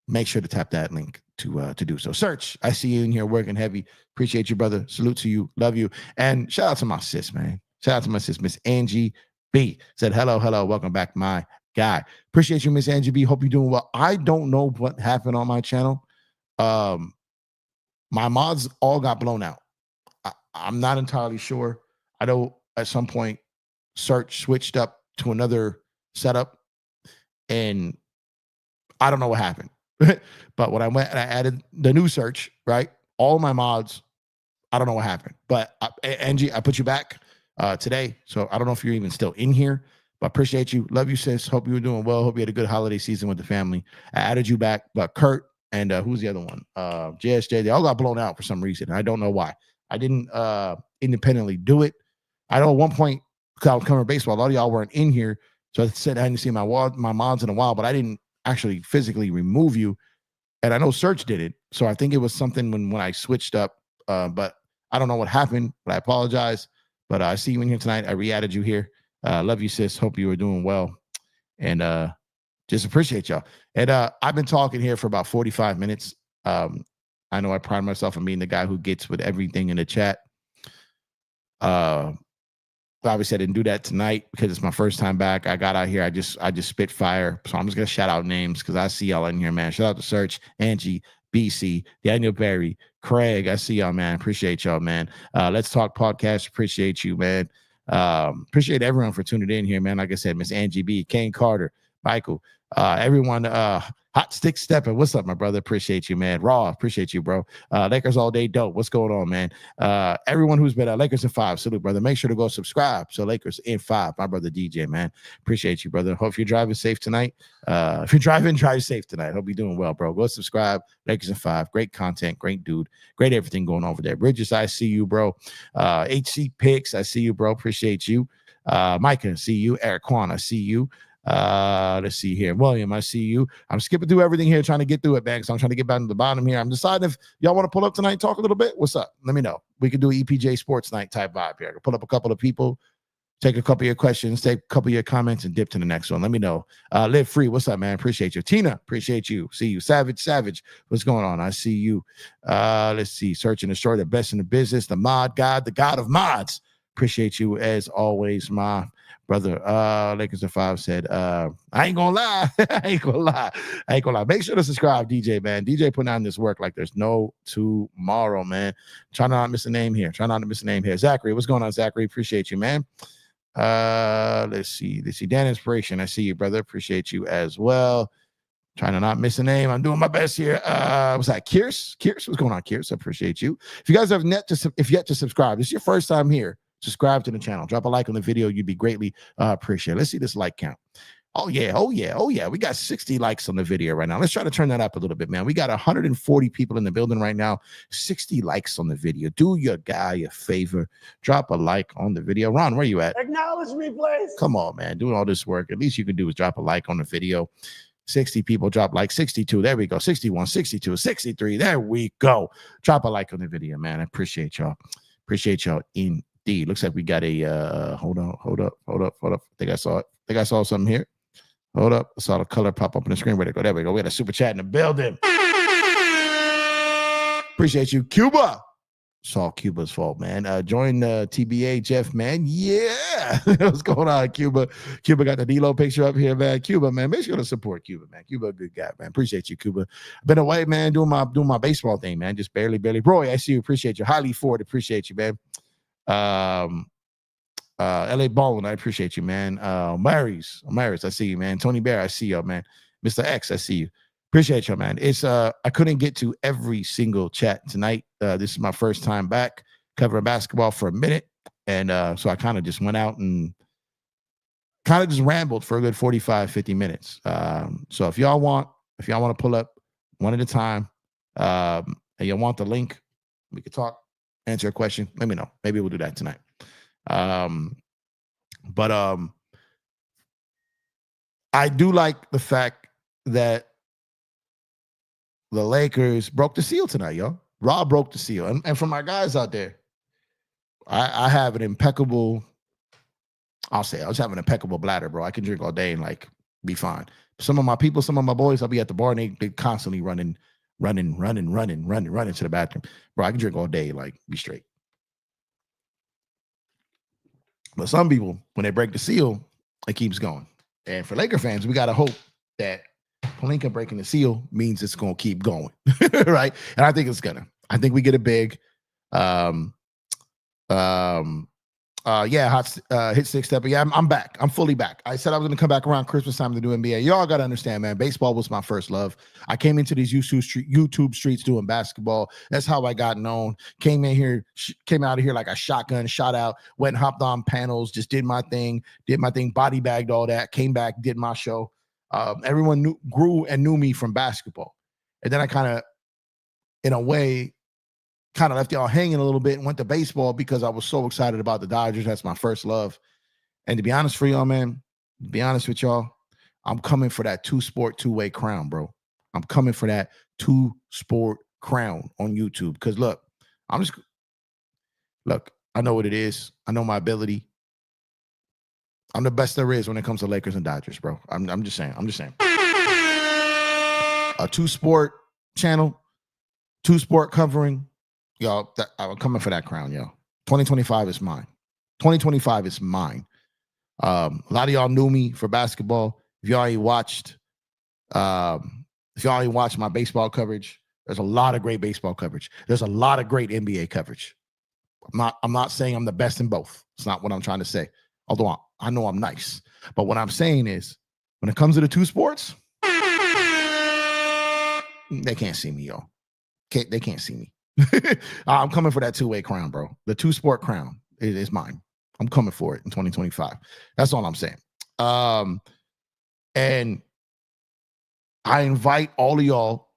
Make sure to tap that link to do so. Search, I see you in here working heavy. Appreciate you, brother. Salute to you. Love you. And shout out to my sis, man. Shout out to my sis, Miss Angie B. Said, hello. Welcome back, my guy. Appreciate you, Miss Angie B. Hope you're doing well. I don't know what happened on my channel. My mods all got blown out. I'm not entirely sure. I know at some point search switched up to another setup, and I don't know what happened. But when I went and I added the new search, right, all my mods, I don't know what happened. But Angie, I put you back today, so I don't know if you're even still in here. But appreciate you. Love you, sis. Hope you were doing well. Hope you had a good holiday season with the family. I added you back, but Kurt and who's the other one? JSJ. They all got blown out for some reason. I don't know why. I didn't independently do it. I know at one point, because I was covering baseball, a lot of y'all weren't in here. So I said I hadn't seen my mods in a while, but I didn't actually physically remove you. And I know Search did it. So I think it was something when I switched up. But I don't know what happened, but I apologize. But I see you in here tonight. I re-added you here. Love you, sis. Hope you are doing well. And just appreciate y'all. And I've been talking here for about 45 minutes. I know I pride myself on being the guy who gets with everything in the chat. Obviously, I didn't do that tonight because it's my first time back. I got out here. I just spit fire. So I'm just going to shout out names because I see y'all in here, man. Shout out to Search, Angie, BC, Daniel Berry, Craig. I see y'all, man. Appreciate y'all, man. Let's Talk Podcast. Appreciate you, man. Appreciate everyone for tuning in here, man. Like I said, Miss Angie B, Kane Carter, Michael, everyone, Hot Stick Stepper. What's up, my brother? Appreciate you, man. Raw, appreciate you, bro. Lakers all day dope. What's going on, man? Everyone who's been Lakers in 5, salute, brother. Make sure to go subscribe. So Lakers in 5, my brother DJ, man. Appreciate you, brother. Hope you're driving safe tonight. If you're driving, drive safe tonight. Hope you're doing well, bro. Go subscribe. Lakers in 5. Great content, great dude, great everything going on over there. Bridges, I see you, bro. HC Picks, I see you, bro. Appreciate you. Micah, I see you. Eric Kwan, I see you. Let's see here. William, I see you. I'm skipping through everything here, trying to get through it, man. So I'm trying to get back to the bottom here. I'm deciding if y'all want to pull up tonight, talk a little bit. What's up? Let me know. We could do EPJ Sports Night type vibe here. I can pull up a couple of people, take a couple of your questions, take a couple of your comments, and dip to the next one. Let me know. Live Free, what's up, man? Appreciate you. Tina, appreciate you. See you. Savage, what's going on? I see you. Let's see. Search and Destroy, the best in the business, the mod god, the god of mods. Appreciate you as always, my brother. Lakers in 5 said, I ain't gonna lie. I ain't gonna lie. Make sure to subscribe, DJ, man. DJ putting on this work like there's no tomorrow, man. Try not to miss a name here. Zachary, what's going on, Zachary? Appreciate you, man. Let's see. Dan Inspiration. I see you, brother. Appreciate you as well. Trying to not miss a name. I'm doing my best here. Was that Kierce? What's going on, Kierce? I appreciate you. If you guys have yet to subscribe, this is your first time here, subscribe to the channel. Drop a like on the video. You'd be greatly appreciated. Let's see this like count. Oh yeah. We got 60 likes on the video right now. Let's try to turn that up a little bit, man. We got 140 people in the building right now. 60 likes on the video. Do your guy a favor. Drop a like on the video. Ron, where you at? Acknowledge me, please. Come on, man. Doing all this work. At least you can do is drop a like on the video. 60 people drop like 62. There we go. 61, 62, 63. There we go. Drop a like on the video, man. I appreciate y'all. Indeed. Looks like we got a hold up. I think I saw something here. Hold up. I saw the color pop up on the screen. Where'd it go? There we go. We got a super chat in the building. Appreciate you, Cuba. It's all Cuba's fault, man. Join TBA, Jeff, man. Yeah. What's going on, Cuba? Cuba got the D-Lo picture up here, man. Cuba, man. Make sure to support Cuba, man. Cuba, a good guy, man. Appreciate you, Cuba. Been away, man, doing my baseball thing, man. Just barely. Roy, I see you. Appreciate you. Highly Ford, appreciate you, man. LA Ballin, I appreciate you, man. Mary's, I see you, man. Tony Bear, I see you, man. Mr. X, I see you. Appreciate you, man. It's I couldn't get to every single chat tonight. This is my first time back covering basketball for a minute. And so I kind of just went out and kind of just rambled for a good 45, 50 minutes. So if y'all want to pull up one at a time, and you want the link, we could talk, answer a question, let me know. Maybe we'll do that tonight. But I do like the fact that the Lakers broke the seal tonight, yo. Rob broke the seal. And for my guys out there, I have an impeccable, I just have an impeccable bladder, bro. I can drink all day and like be fine. Some of my people, some of my boys, I'll be at the bar and they constantly running to the bathroom. Bro, I can drink all day, like be straight. But some people, when they break the seal, it keeps going. And for Laker fans, we got to hope that Pelinka breaking the seal means it's going to keep going, right? And I think it's going to. I think we get it big. Hit six step. But yeah, I'm back. I'm fully back. I said I was going to come back around Christmas time to do NBA. Y'all got to understand, man. Baseball was my first love. I came into these YouTube streets doing basketball. That's how I got known. Came out of here like a shotgun, shot out, went and hopped on panels, just did my thing, body bagged all that, came back, did my show. Everyone grew and knew me from basketball. And then I kind of, in a way, kind of left y'all hanging a little bit and went to baseball because I was so excited about the Dodgers. That's my first love. And to be honest for y'all, man, to be honest with y'all, I'm coming for that two-way crown, bro. I'm coming for that two-sport crown on YouTube. Because look, I know what it is. I know my ability. I'm the best there is when it comes to Lakers and Dodgers, bro. I'm just saying. A two-sport channel, two-sport covering. Y'all, I'm coming for that crown, yo. 2025 is mine. 2025 is mine. A lot of y'all knew me for basketball. If y'all ain't watched my baseball coverage, there's a lot of great baseball coverage. There's a lot of great NBA coverage. I'm not saying I'm the best in both. It's not what I'm trying to say. Although I know I'm nice. But what I'm saying is, when it comes to the two sports, they can't see me, y'all. They can't see me. I'm coming for that two-way crown, bro. The two-sport crown is mine. I'm coming for it in 2025. That's all I'm saying. And I invite all of y'all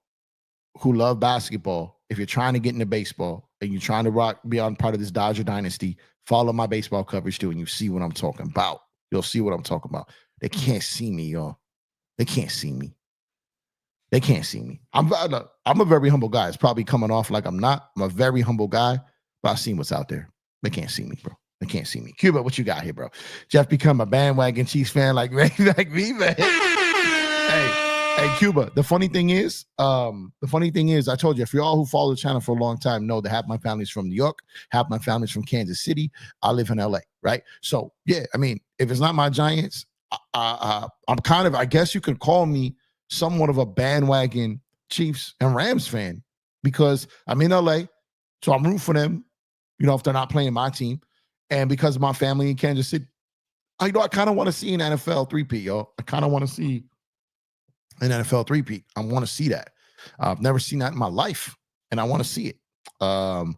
who love basketball, if you're trying to get into baseball and you're trying to be on part of this Dodger dynasty, follow my baseball coverage too, and you see what I'm talking about. You'll see what I'm talking about. They can't see me, y'all. They can't see me. They can't see me. I'm a very humble guy. It's probably coming off like I'm not. I'm a very humble guy, but I've seen what's out there. They can't see me, bro. They can't see me. Cuba, what you got here, bro? Jeff become a bandwagon Chiefs fan like me, man. Hey, Cuba. The funny thing is, I told you, if y'all who follow the channel for a long time know that half my family's from New York, half my family's from Kansas City. I live in LA, right? So yeah, I mean, if it's not my Giants, I'm kind of, I guess you could call me somewhat of a bandwagon Chiefs and Rams fan because I'm in LA, so I'm rooting for them, if they're not playing my team. And because of my family in Kansas City, I kind of want to see an NFL three-peat, y'all. I kind of want to see an NFL three-peat. I want to see that. I've never seen that in my life, and I want to see it. Man,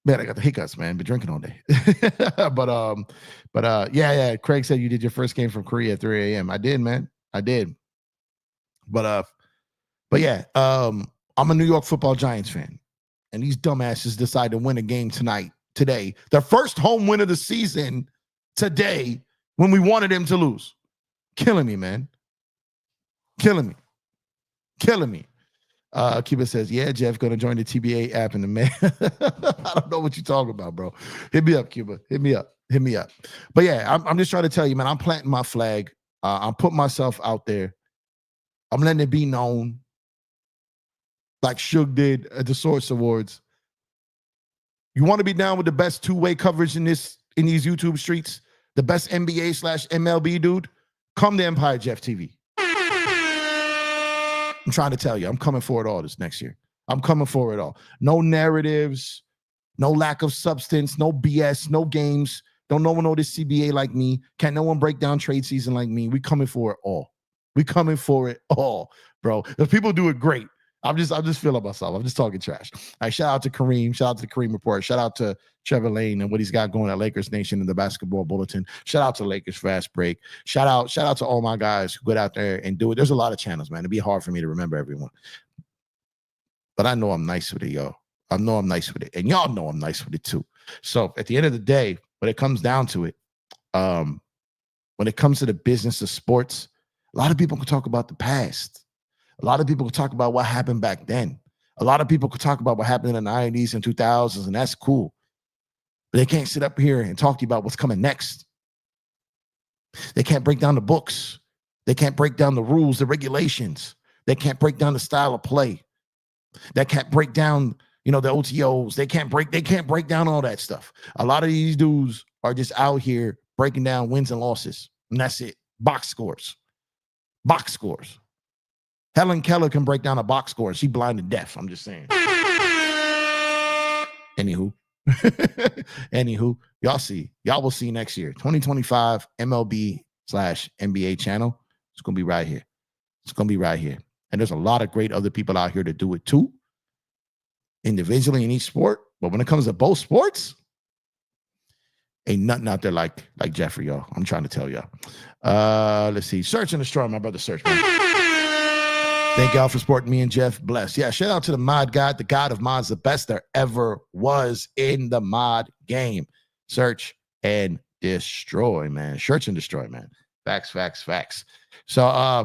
I got the hiccups, man. Been drinking all day. Yeah. Craig said you did your first game from Korea at 3 a.m. I did, man. I did. But yeah, I'm a New York Football Giants fan, and these dumbasses decide to win a game today, their first home win of the season today, when we wanted them to lose. Killing me, man. Killing me. Cuba says, yeah, Jeff, gonna join the TBA app in the mail. I don't know what you're talking about, bro. Hit me up, Cuba. Hit me up. But yeah, I'm just trying to tell you, man, I'm planting my flag. I'm putting myself out there. I'm letting it be known, like Suge did at the Source Awards. You want to be down with the best two-way coverage in these YouTube streets, the best NBA/MLB dude? Come to Empire Jeff TV. I'm trying to tell you, I'm coming for it all this next year. I'm coming for it all. No narratives, no lack of substance, no BS, no games. Don't no one know this CBA like me. Can't no one break down trade season like me. We coming for it all. We coming for it all, bro. If people do it great, I'm just feeling myself. I'm just talking trash. Shout out to Kareem. Shout out to the Kareem Report. Shout out to Trevor Lane and what he's got going at Lakers Nation in the basketball bulletin. Shout out to Lakers Fast Break. Shout out to all my guys who get out there and do it. There's a lot of channels, man. It'd be hard for me to remember everyone. But I know I'm nice with it, y'all. I know I'm nice with it. And y'all know I'm nice with it too. So at the end of the day, when it comes down to it, when it comes to the business of sports, a lot of people can talk about the past. A lot of people can talk about what happened back then. A lot of people can talk about what happened in the 90s and 2000s, and that's cool. But they can't sit up here and talk to you about what's coming next. They can't break down the books. They can't break down the rules, the regulations. They can't break down the style of play. They can't break down, the OTOs. They can't break down all that stuff. A lot of these dudes are just out here breaking down wins and losses, and that's it. Box scores. Helen Keller can break down a box score. She blind and deaf. I'm just saying. Anywho, Y'all will see next year. 2025 MLB/NBA channel. It's gonna be right here. It's gonna be right here. And there's a lot of great other people out here to do it too, individually in each sport. But when it comes to both sports, ain't nothing out there like Jeffrey, y'all. I'm trying to tell y'all. Let's see. Search and Destroy, my brother Search, man. Thank y'all for supporting me and Jeff. Bless. Yeah, shout out to the mod god, the god of mods, the best there ever was in the mod game. Search and Destroy, man. Search and Destroy, man. Facts. So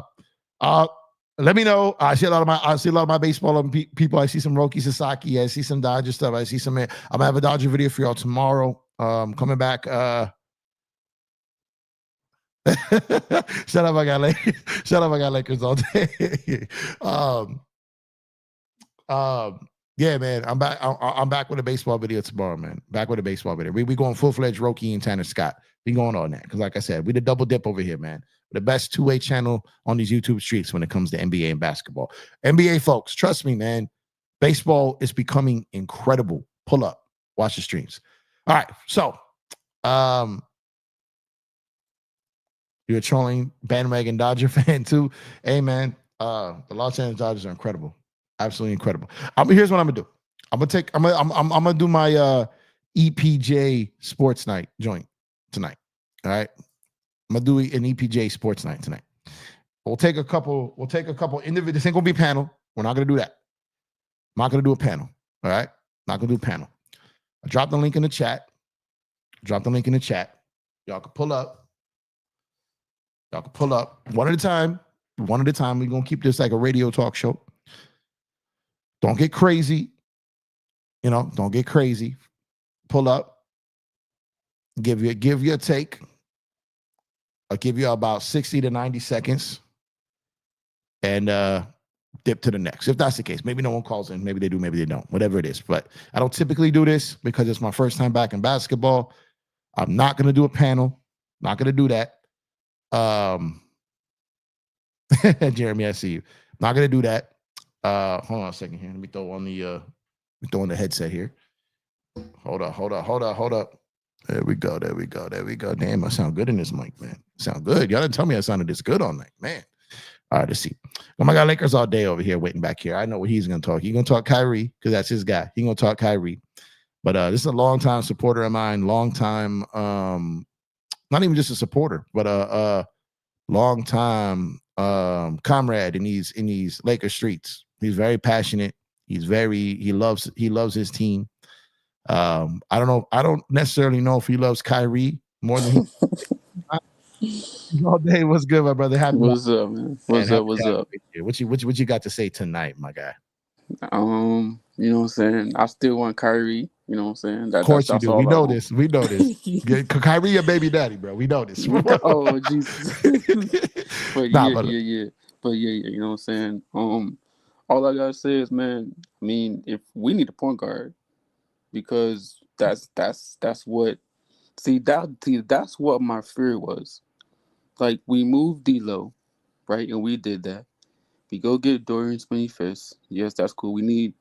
let me know. I see a lot of my baseball people. I see some Roki Sasaki. I see some Dodger stuff. I see some. I'm gonna have a Dodger video for y'all tomorrow. Coming back. Shut up, I got Lakers all day. Yeah, man. I'm back. I'm back with a baseball video tomorrow, man. Back with a baseball video. We going full-fledged Roki and Tanner Scott. We going on that. Because like I said, we the double dip over here, man. The best two-way channel on these YouTube streets when it comes to NBA and basketball. NBA folks, trust me, man. Baseball is becoming incredible. Pull up. Watch the streams. All right. So, you're a trolling bandwagon Dodger fan too. Hey, man. The Los Angeles Dodgers are incredible. Absolutely incredible. Here's what I'm gonna do. I'm gonna do my EPJ sports night joint tonight. All right. I'm gonna do an EPJ sports night tonight. We'll take a couple individual. This ain't gonna be a panel. We're not gonna do that. I'm not gonna do a panel. All right. Not gonna do a panel. I dropped the link in the chat. Y'all can pull up. One at a time. We're gonna keep this like a radio talk show. Don't get crazy. Don't get crazy. Pull up. Give you a take. I'll give you about 60 to 90 seconds. And dip to the next. If that's the case. Maybe no one calls in. Maybe they do, maybe they don't. Whatever it is. But I don't typically do this because it's my first time back in basketball. I'm not gonna do a panel. Not gonna do that. Jeremy, I see you. Not gonna do that. Hold on a second here. Let me throw on the headset here. Hold up. There we go. Damn, I sound good in this mic, man. Sound good. Y'all didn't tell me I sounded this good all night, man. All right, let's see. Oh my God, Lakers all day over here waiting back here. I know what he's gonna talk. He's gonna talk Kyrie because that's his guy. He's gonna talk Kyrie. But this is a long-time supporter of mine, long-time, not even just a supporter, but a long-time comrade in these Lakers streets. He's very passionate. He loves his team. I don't necessarily know if he loves Kyrie more than he all day. What's good, my brother? What's up, man? What's up? What you got to say tonight, my guy? You know what I'm saying? I still want Kyrie. You know what I'm saying? Of course you do. We know this. Kyrie, your baby daddy, bro. We know this. Oh, Jesus. But yeah. You know what I'm saying? All I gotta say is, man. I mean, if we need a point guard, because that's what. That's what my fear was. Like, we moved D'Lo, right? And we did that. We go get Dorian Finney-Smith. Yes, that's cool. We need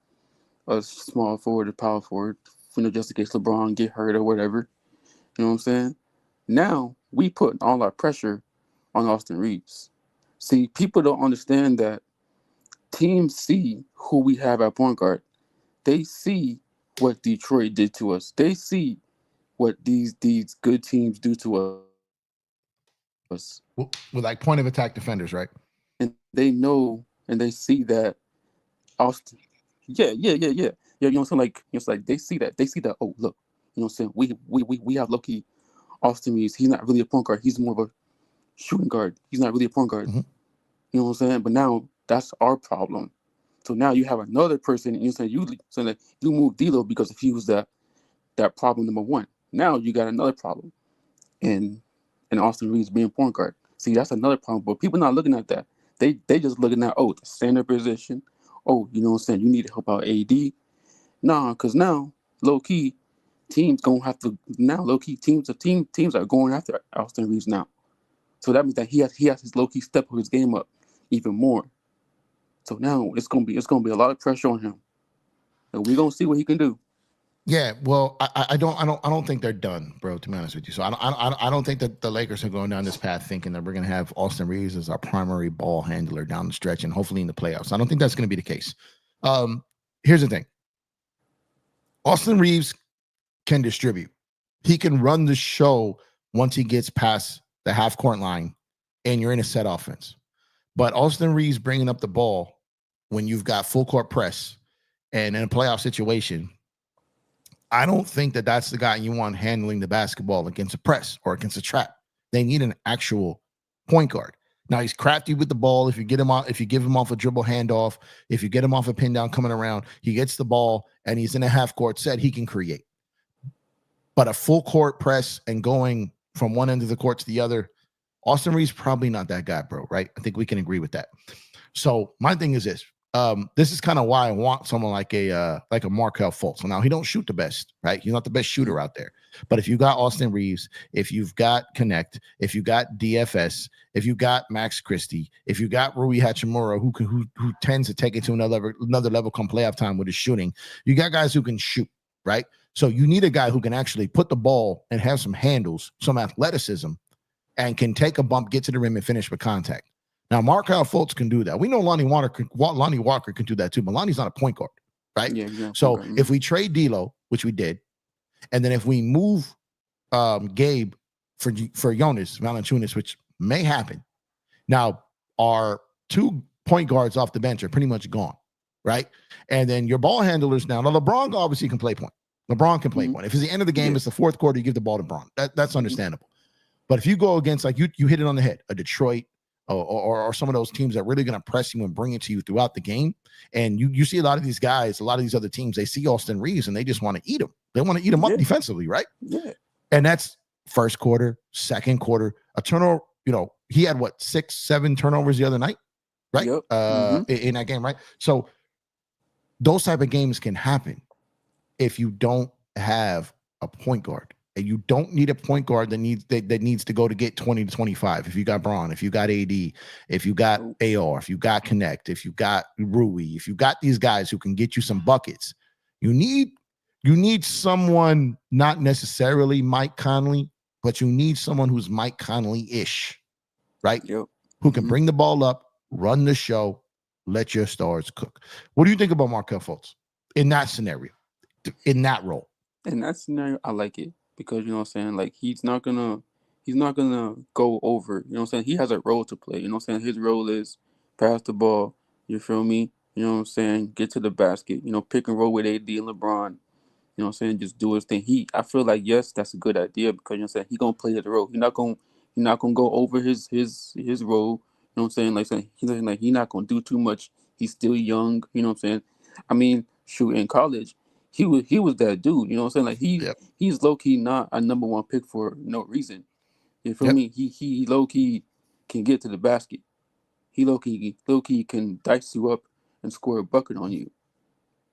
a small forward, a power forward, just in case LeBron get hurt or whatever. You know what I'm saying? Now we put all our pressure on Austin Reeves. See, people don't understand that teams see who we have at point guard. They see what Detroit did to us. They see what these good teams do to us. With like point of attack defenders, right? And they know and they see that Austin. Yeah. You know what I'm saying? Like, it's like they see that. Oh, look, you know what I'm saying? We have low-key Austin Reeves. He's not really a point guard. He's more of a shooting guard. He's not really a point guard. Mm-hmm. You know what I'm saying? But now that's our problem. So now you have another person, and you're saying that you moved D'Lo because if he was that problem number one. Now you got another problem, and Austin Reeves being point guard. See, that's another problem. But people not looking at that. They just looking at the center position. Oh, you know what I'm saying? You need to help out AD. Nah, because now low key teams gonna have to teams are going after Austin Reeves now. So that means that he has his low key step his game up even more. So now it's gonna be a lot of pressure on him. And we're gonna see what he can do. Yeah, well, I don't think they're done, bro. To be honest with you, so I don't think that the Lakers are going down this path thinking that we're going to have Austin Reeves as our primary ball handler down the stretch and hopefully in the playoffs. I don't think that's going to be the case. Here's the thing: Austin Reeves can distribute. He can run the show once he gets past the half court line, and you're in a set offense. But Austin Reeves bringing up the ball when you've got full court press and in a playoff situation. I don't think that that's the guy you want handling the basketball against a press or against a trap. They need an actual point guard. Now he's crafty with the ball. If you get him off, if you give him off a dribble handoff, if you get him off a pin down coming around, he gets the ball and he's in a half court set, he can create. But a full court press and going from one end of the court to the other, Austin Reeves probably not that guy, bro. Right? I think we can agree with that. So my thing is this. This is kind of why I want someone like a Markelle Fultz. Now he don't shoot the best, right? He's not the best shooter out there. But if you got Austin Reeves, if you've got Connect, if you got DFS, if you got Max Christie, if you got Rui Hachimura, who tends to take it to another level come playoff time with his shooting, you got guys who can shoot, right? So you need a guy who can actually put the ball and have some handles, some athleticism, and can take a bump, get to the rim, and finish with contact. Now, Markelle Fultz can do that. We know Lonnie Walker can do that too, but Lonnie's not a point guard, right? Yeah. So if we trade D'Lo, which we did, and then if we move Gabe for Jonas Valanciunas, which may happen, now our 2 point guards off the bench are pretty much gone, right? And then your ball handlers now LeBron obviously can play point. LeBron can play point. If it's the end of the game, it's the fourth quarter, you give the ball to Bron. That's understandable. But if you go against, like you hit it on the head, a Detroit, or some of those teams that are really going to press you and bring it to you throughout the game. And you see a lot of these guys, a lot of these other teams, they see Austin Reeves and they just want to eat him. They want to eat him up defensively, right? Yeah. And that's first quarter, second quarter, a turnover. He had 6, 7 turnovers the other night, right? Yep. In that game, right? So those type of games can happen if you don't have a point guard. And you don't need a point guard that needs to go to get 20 to 25. If you got Bron, if you got AD, if you got AR, if you got Connect, if you got Rui, if you got these guys who can get you some buckets, you need someone, not necessarily Mike Conley, but you need someone who's Mike Conley-ish, right? Yep. Who can bring the ball up, run the show, let your stars cook. What do you think about Markelle Fultz in that scenario, in that role? In that scenario, I like it. Because, you know what I'm saying, like, he's not gonna go over, you know what I'm saying? He has a role to play, you know what I'm saying? His role is pass the ball, you feel me? You know what I'm saying? Get to the basket, pick and roll with AD and LeBron, you know what I'm saying? Just do his thing. I feel like, yes, that's a good idea because, you know what I'm saying, he's gonna play his role. He's not gonna go over his role, you know what I'm saying? He's not gonna do too much. He's still young, you know what I'm saying? I mean, shoot, in college, he was that dude, you know what I'm saying? Like he's low key not a number 1 pick for no reason. You feel me? He low key can get to the basket. He low key can dice you up and score a bucket on you.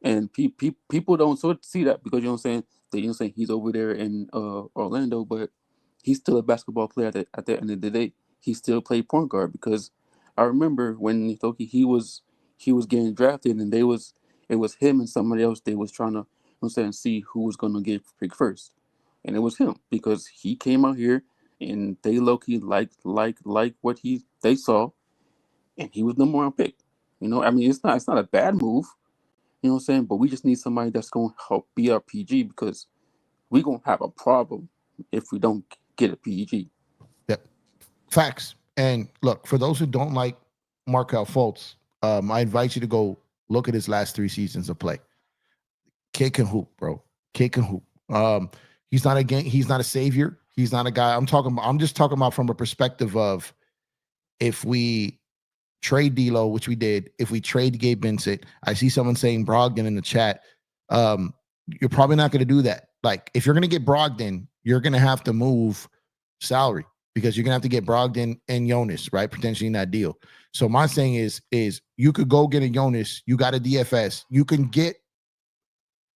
And people don't sort of see that because, you know what I'm saying, he's over there in Orlando, but he's still a basketball player at the end of the day. He still played point guard because I remember when he was getting drafted and it was him and somebody else they was trying to, you know what I'm saying, see who was going to get picked first. And it was him because he came out here and they low-key liked what they saw, and he was number 1 pick. I mean, it's not a bad move, you know what I'm saying? But we just need somebody that's going to help be our PG because we're going to have a problem if we don't get a PG. Yep. Facts. And look, for those who don't like Markelle Fultz, I invite you to go look at his last 3 seasons of play. Kid can hoop, bro. Kid can hoop. He's not a savior. He's not a guy. I'm just talking about from a perspective of if we trade D'Lo, which we did, if we trade Gabe Vincent, I see someone saying Brogdon in the chat. You're probably not going to do that. Like, if you're going to get Brogdon, you're going to have to move salary because you're going to have to get Brogdon and Jonas, right? Potentially in that deal. So my thing is you could go get a Jonas, you got a DFS, you can get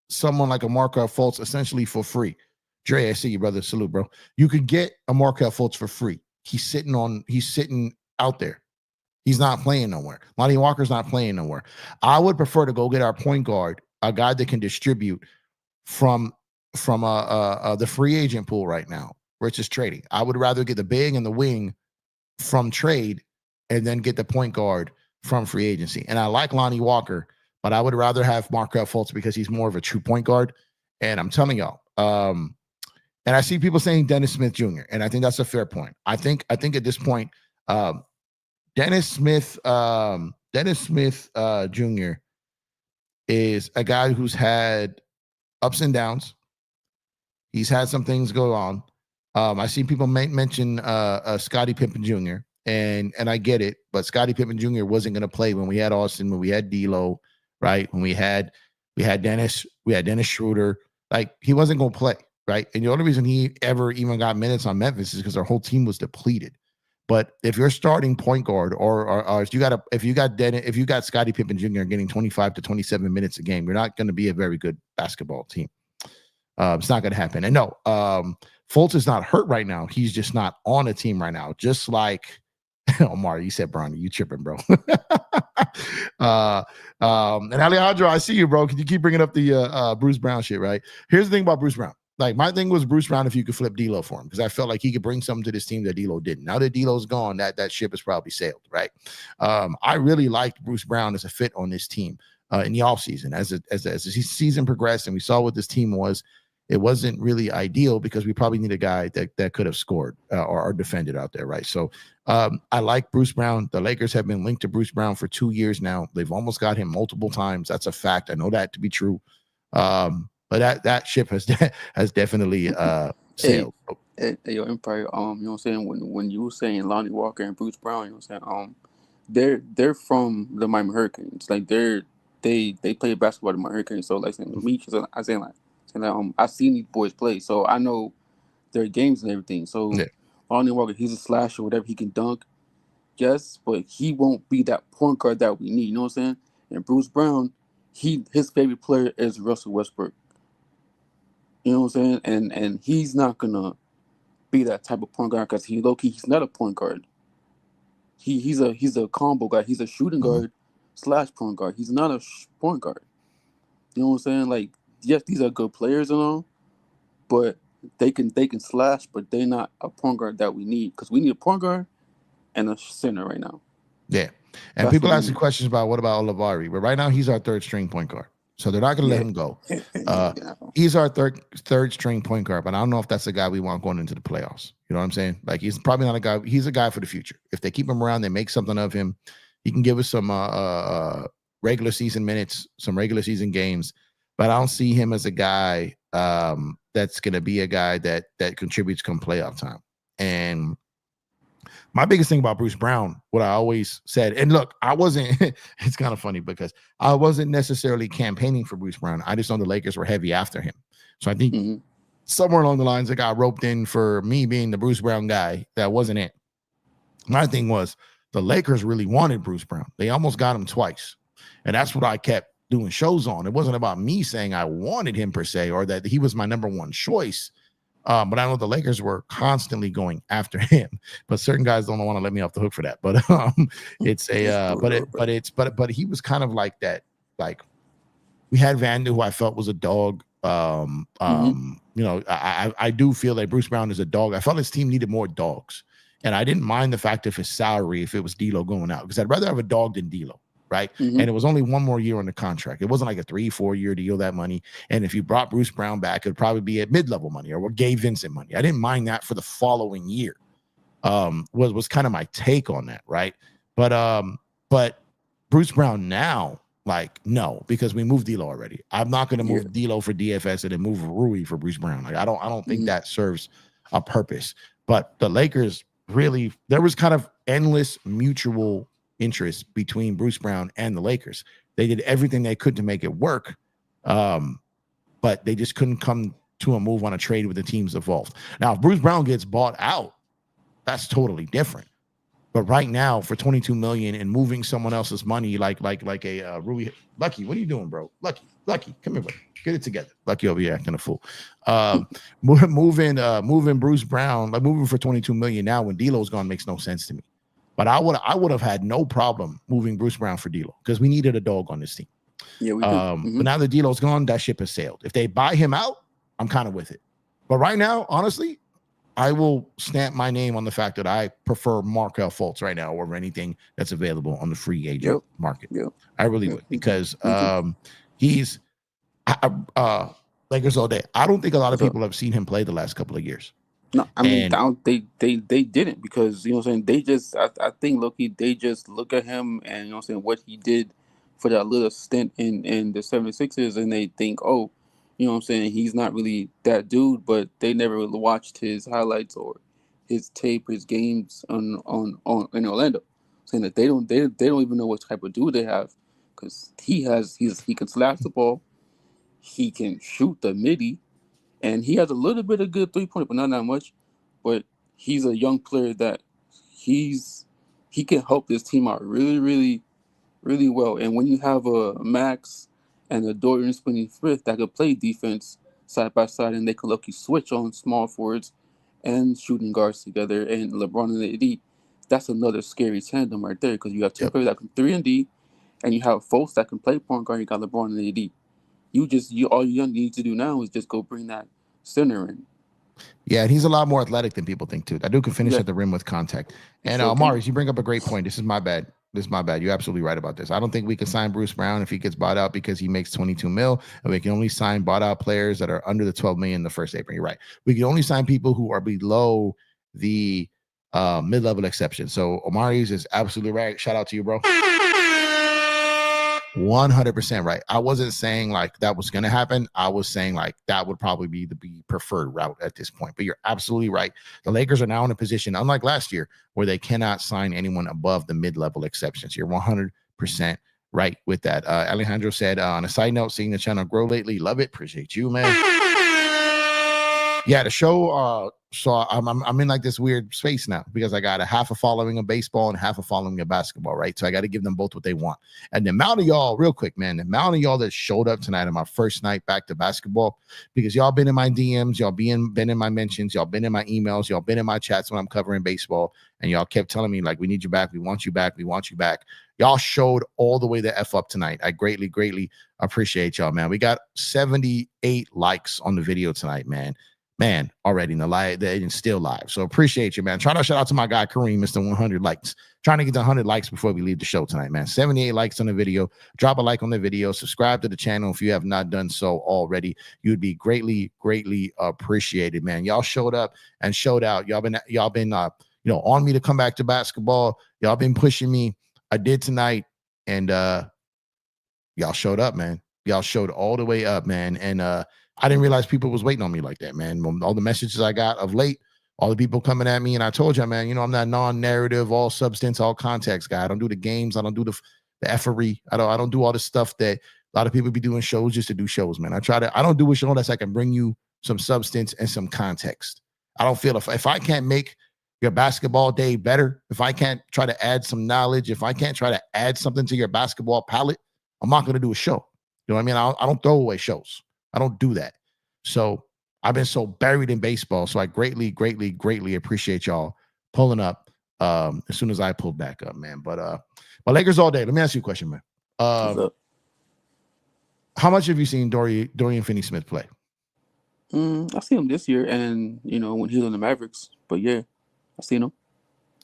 someone like a Markelle Fultz essentially for free. Dre, I see you, brother. Salute, bro. You could get a Markelle Fultz for free. He's sitting out there. He's not playing nowhere. Lonnie Walker's not playing nowhere. I would prefer to go get our point guard, a guy that can distribute from the free agent pool right now versus trading. I would rather get the big and the wing from trade and then get the point guard from free agency. And I like Lonnie Walker, but I would rather have Markelle Fultz because he's more of a true point guard. And I'm telling y'all, and I see people saying Dennis Smith Jr., and I think that's a fair point. I think at this point, Dennis Smith Jr. is a guy who's had ups and downs. He's had some things go on. I see people mention Scottie Pippen Jr. and I get it, but Scottie Pippen Jr. wasn't going to play when we had Austin, when we had D'Lo, right? When we had Dennis Schroeder. Like, he wasn't going to play, right? And the only reason he ever even got minutes on Memphis is because our whole team was depleted. But if you're starting point guard, or if you got Scottie Pippen Jr. getting 25 to 27 minutes a game, you're not going to be a very good basketball team. It's not going to happen. And no, Fultz is not hurt right now. He's just not on a team right now. Just like Omar, you said, Bronny, you tripping, bro. And Alejandro, I see you, bro. Can you keep bringing up the Bruce Brown shit, right? Here's the thing about Bruce Brown. Like, my thing was Bruce Brown if you could flip D'Lo for him, because I felt like he could bring something to this team that D'Lo didn't. Now that D'Lo's gone, that ship has probably sailed, right? I really liked Bruce Brown as a fit on this team in the offseason. As the season progressed and we saw what this team was, it wasn't really ideal because we probably need a guy that could have scored or defended out there, right? So I like Bruce Brown. The Lakers have been linked to Bruce Brown for 2 years now. They've almost got him multiple times. That's a fact. I know that to be true. But that ship has definitely sailed. Hey, yo, Empire. You know what I'm saying? When you were saying Lonnie Walker and Bruce Brown, you know what I'm saying? They're from the Miami Hurricanes. Like, they play basketball in the Miami Hurricanes. So, like, I've seen these boys play, so I know their games and everything. So yeah. Lonnie Walker, he's a slasher, whatever, he can dunk. Yes, but he won't be that point guard that we need. You know what I'm saying? And Bruce Brown, his favorite player is Russell Westbrook. You know what I'm saying? And he's not gonna be that type of point guard because he's not a point guard. He's a combo guy. He's a shooting guard / point guard. He's not a point guard. You know what I'm saying? Like, yes, these are good players and all, but they can slash, but they're not a point guard that we need, because we need a point guard and a center right now. Yeah, and that's people asking questions about what about Olivari, but right now he's our third string point guard, so they're not going to let him go. He's our third string point guard, but I don't know if that's the guy we want going into the playoffs. You know what I'm saying? Like, he's probably not a guy. He's a guy for the future. If they keep him around, they make something of him. He can give us some regular season minutes, some regular season games. But I don't see him as a guy that's going to be a guy that contributes come playoff time. And my biggest thing about Bruce Brown, what I always said, and look, I wasn't, it's kind of funny because I wasn't necessarily campaigning for Bruce Brown. I just know the Lakers were heavy after him. So I think somewhere along the lines, I got roped in for me being the Bruce Brown guy. That wasn't it. My thing was the Lakers really wanted Bruce Brown. They almost got him twice. And that's what I kept doing shows on. It wasn't about me saying I wanted him per se, or that he was my number one choice. But I know the Lakers were constantly going after him, but certain guys don't want to let me off the hook for that. But it's a but he was kind of like that. Like, we had Vanda, who I felt was a dog. You know, I do feel that Bruce Brown is a dog. I felt his team needed more dogs, and I didn't mind the fact of his salary if it was D'Lo going out, because I'd rather have a dog than D'Lo. Right. And it was only one more year on the contract. It wasn't like a 3-4 year deal, that money. And if you brought Bruce Brown back, it would probably be at mid-level money, or Gabe Vincent money. I didn't mind that for the following year. Was kind of my take on that. Right. But Bruce Brown now, like, no, because we moved D'Lo already. I'm not going to move D'Lo for DFS and then move Rui for Bruce Brown. Like, I don't think that serves a purpose. But the Lakers really, there was kind of endless mutual interest between Bruce Brown and the Lakers. They did everything they could to make it work, but they just couldn't come to a move on a trade with the teams involved. Now, if Bruce Brown gets bought out, that's totally different. But right now, for $22 million and moving someone else's money, like a Rui, Lucky, what are you doing, bro? Lucky, come here, buddy. Get it together. Lucky over here acting a fool. Moving Bruce Brown, like moving for $22 million now when D'Lo's gone, makes no sense to me. But I would have had no problem moving Bruce Brown for D'Lo, because we needed a dog on this team. Yeah, we do. But now that D'Lo's gone, that ship has sailed. If they buy him out, I'm kind of with it. But right now, honestly, I will stamp my name on the fact that I prefer Markelle Fultz right now over anything that's available on the free agent market. I really would, because he's Lakers all day. I don't think a lot of people have seen him play the last couple of years. No, I mean, they didn't, because, you know what I'm saying, they just, I think, Loki, they just look at him and, you know what I'm saying, what he did for that little stint in the 76ers, and they think, oh, you know what I'm saying, he's not really that dude, but they never really watched his highlights or his tape, his games on in Orlando, saying that they don't even know what type of dude they have, because he can slash the ball, he can shoot the midi, and he has a little bit of good 3-point, but not that much. But he's a young player that he can help this team out really, really, really well. And when you have a Max and a Dorian Finney-Smith that could play defense side by side, and they can lucky switch on small forwards and shooting guards together, and LeBron and AD, that's another scary tandem right there, because you have two players that can 3 and D, and you have folks that can play point guard. You got LeBron and AD. All you need to do now is just go bring that center in. Yeah, and he's a lot more athletic than people think too. That dude can finish at the rim with contact. And Marius, you bring up a great point. This is my bad. You're absolutely right about this. I don't think we can sign Bruce Brown if he gets bought out, because he makes 22 mil, and we can only sign bought out players that are under the 12 million in the first April. You're right. We can only sign people who are below the mid-level exception. So Marius is absolutely right. Shout out to you, bro. 100% right. I wasn't saying like that was going to happen. I was saying like that would probably be the preferred route at this point. But you're absolutely right. The Lakers are now in a position, unlike last year, where they cannot sign anyone above the mid-level exceptions. You're 100% right with that. Alejandro said, on a side note, seeing the channel grow lately. Love it. Appreciate you, man. Yeah, the show. So I'm in like this weird space now, because I got a half a following of baseball and half a following of basketball, right? So I got to give them both what they want. And the amount of y'all, real quick, man, the amount of y'all that showed up tonight on my first night back to basketball, because y'all been in my DMs, y'all been in my mentions, y'all been in my emails, y'all been in my chats when I'm covering baseball, and y'all kept telling me like, we need you back, we want you back, we want you back. Y'all showed all the way the F up tonight. I greatly, greatly appreciate y'all, man. We got 78 likes on the video tonight, man. Already in the live, they're still live. So appreciate you, man. Trying to shout out to my guy Kareem, Mr. 100 likes. Trying to get to 100 likes before we leave the show tonight, man. 78 likes on the video. Drop a like on the video. Subscribe to the channel if you have not done so already. You'd be greatly, greatly appreciated, man. Y'all showed up and showed out. Y'all been on me to come back to basketball. Y'all been pushing me. I did tonight, and y'all showed up, man. Y'all showed all the way up, man. And I didn't realize people was waiting on me like that, man. All the messages I got of late, all the people coming at me, and I told you, man, I'm that non-narrative, all substance, all context guy. I don't do the games. I don't do the effery. I don't do all the stuff that a lot of people be doing shows just to do shows, man. I don't do a show that's I can bring you some substance and some context. I don't feel if I can't make your basketball day better, if I can't try to add some knowledge, if I can't try to add something to your basketball palette, I'm not going to do a show. You know what I mean? I don't throw away shows. I don't do that. So I've been so buried in baseball. So I greatly, greatly, greatly appreciate y'all pulling up as soon as I pulled back up, man. But Lakers all day. Let me ask you a question, man. How much have you seen Dorian Finney-Smith play? I seen him this year, and when he was in the Mavericks. But yeah, I seen him.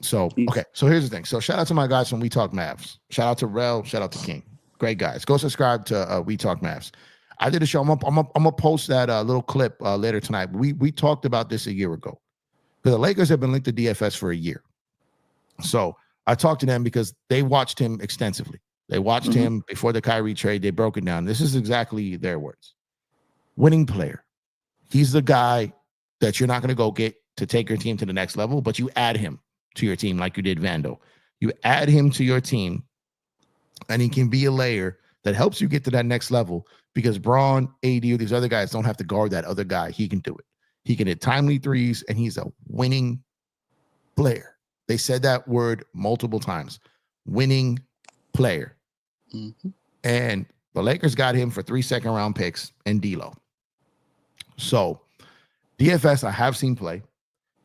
So okay. So here's the thing. So shout out to my guys from We Talk Mavs. Shout out to Rel. Shout out to King. Great guys. Go subscribe to We Talk Mavs. I did a show. I'm gonna post that little clip later tonight. We talked about this a year ago, because the Lakers have been linked to DFS for a year. So I talked to them because they watched him extensively. They watched him before the Kyrie trade. They broke it down. This is exactly their words. Winning player. He's the guy that you're not going to go get to take your team to the next level, but you add him to your team like you did Vando. You add him to your team, and he can be a layer that helps you get to that next level, because Braun, AD, or these other guys don't have to guard that other guy. He can do it. He can hit timely threes, and he's a winning player. They said that word multiple times. Winning player. And the Lakers got him for 3 second-round picks and D'Lo. So DFS, I have seen play.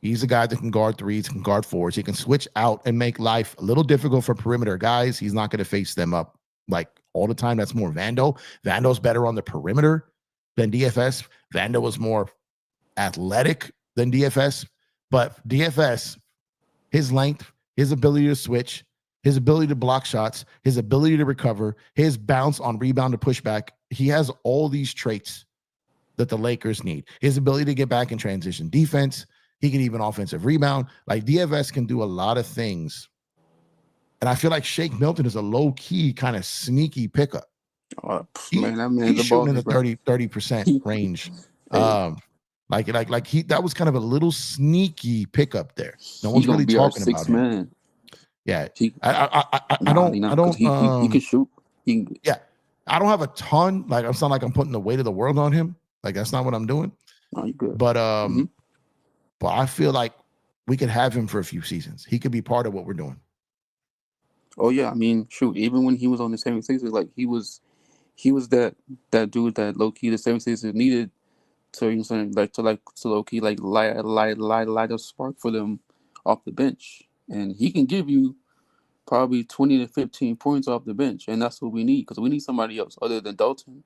He's a guy that can guard threes, can guard fours. He can switch out and make life a little difficult for perimeter guys. He's not going to face them up like all the time. That's more Vando. Vando's better on the perimeter than DFS. Vando was more athletic than DFS. But DFS, his length, his ability to switch, his ability to block shots, his ability to recover, his bounce on rebound to push back, he has all these traits that the Lakers need. His ability to get back in transition defense, he can even offensive rebound. Like DFS can do a lot of things. And I feel like Shake Milton is a low-key kind of sneaky pickup. Man, that man's He's shooting in the 30% range. Hey. That was kind of a little sneaky pickup there. No one's really talking about him. Yeah, I don't. He can shoot. Yeah, I don't have a ton. Like, it's not like I'm putting the weight of the world on him. Like, that's not what I'm doing. No, you good. But but I feel like we could have him for a few seasons. He could be part of what we're doing. Oh yeah, I mean, shoot. Even when he was on the 76ers, like he was that dude that low key the 76ers needed to, you know, saying, to low key light a spark for them off the bench, and he can give you probably 20 to 15 points off the bench, and that's what we need, because we need somebody else other than Dalton.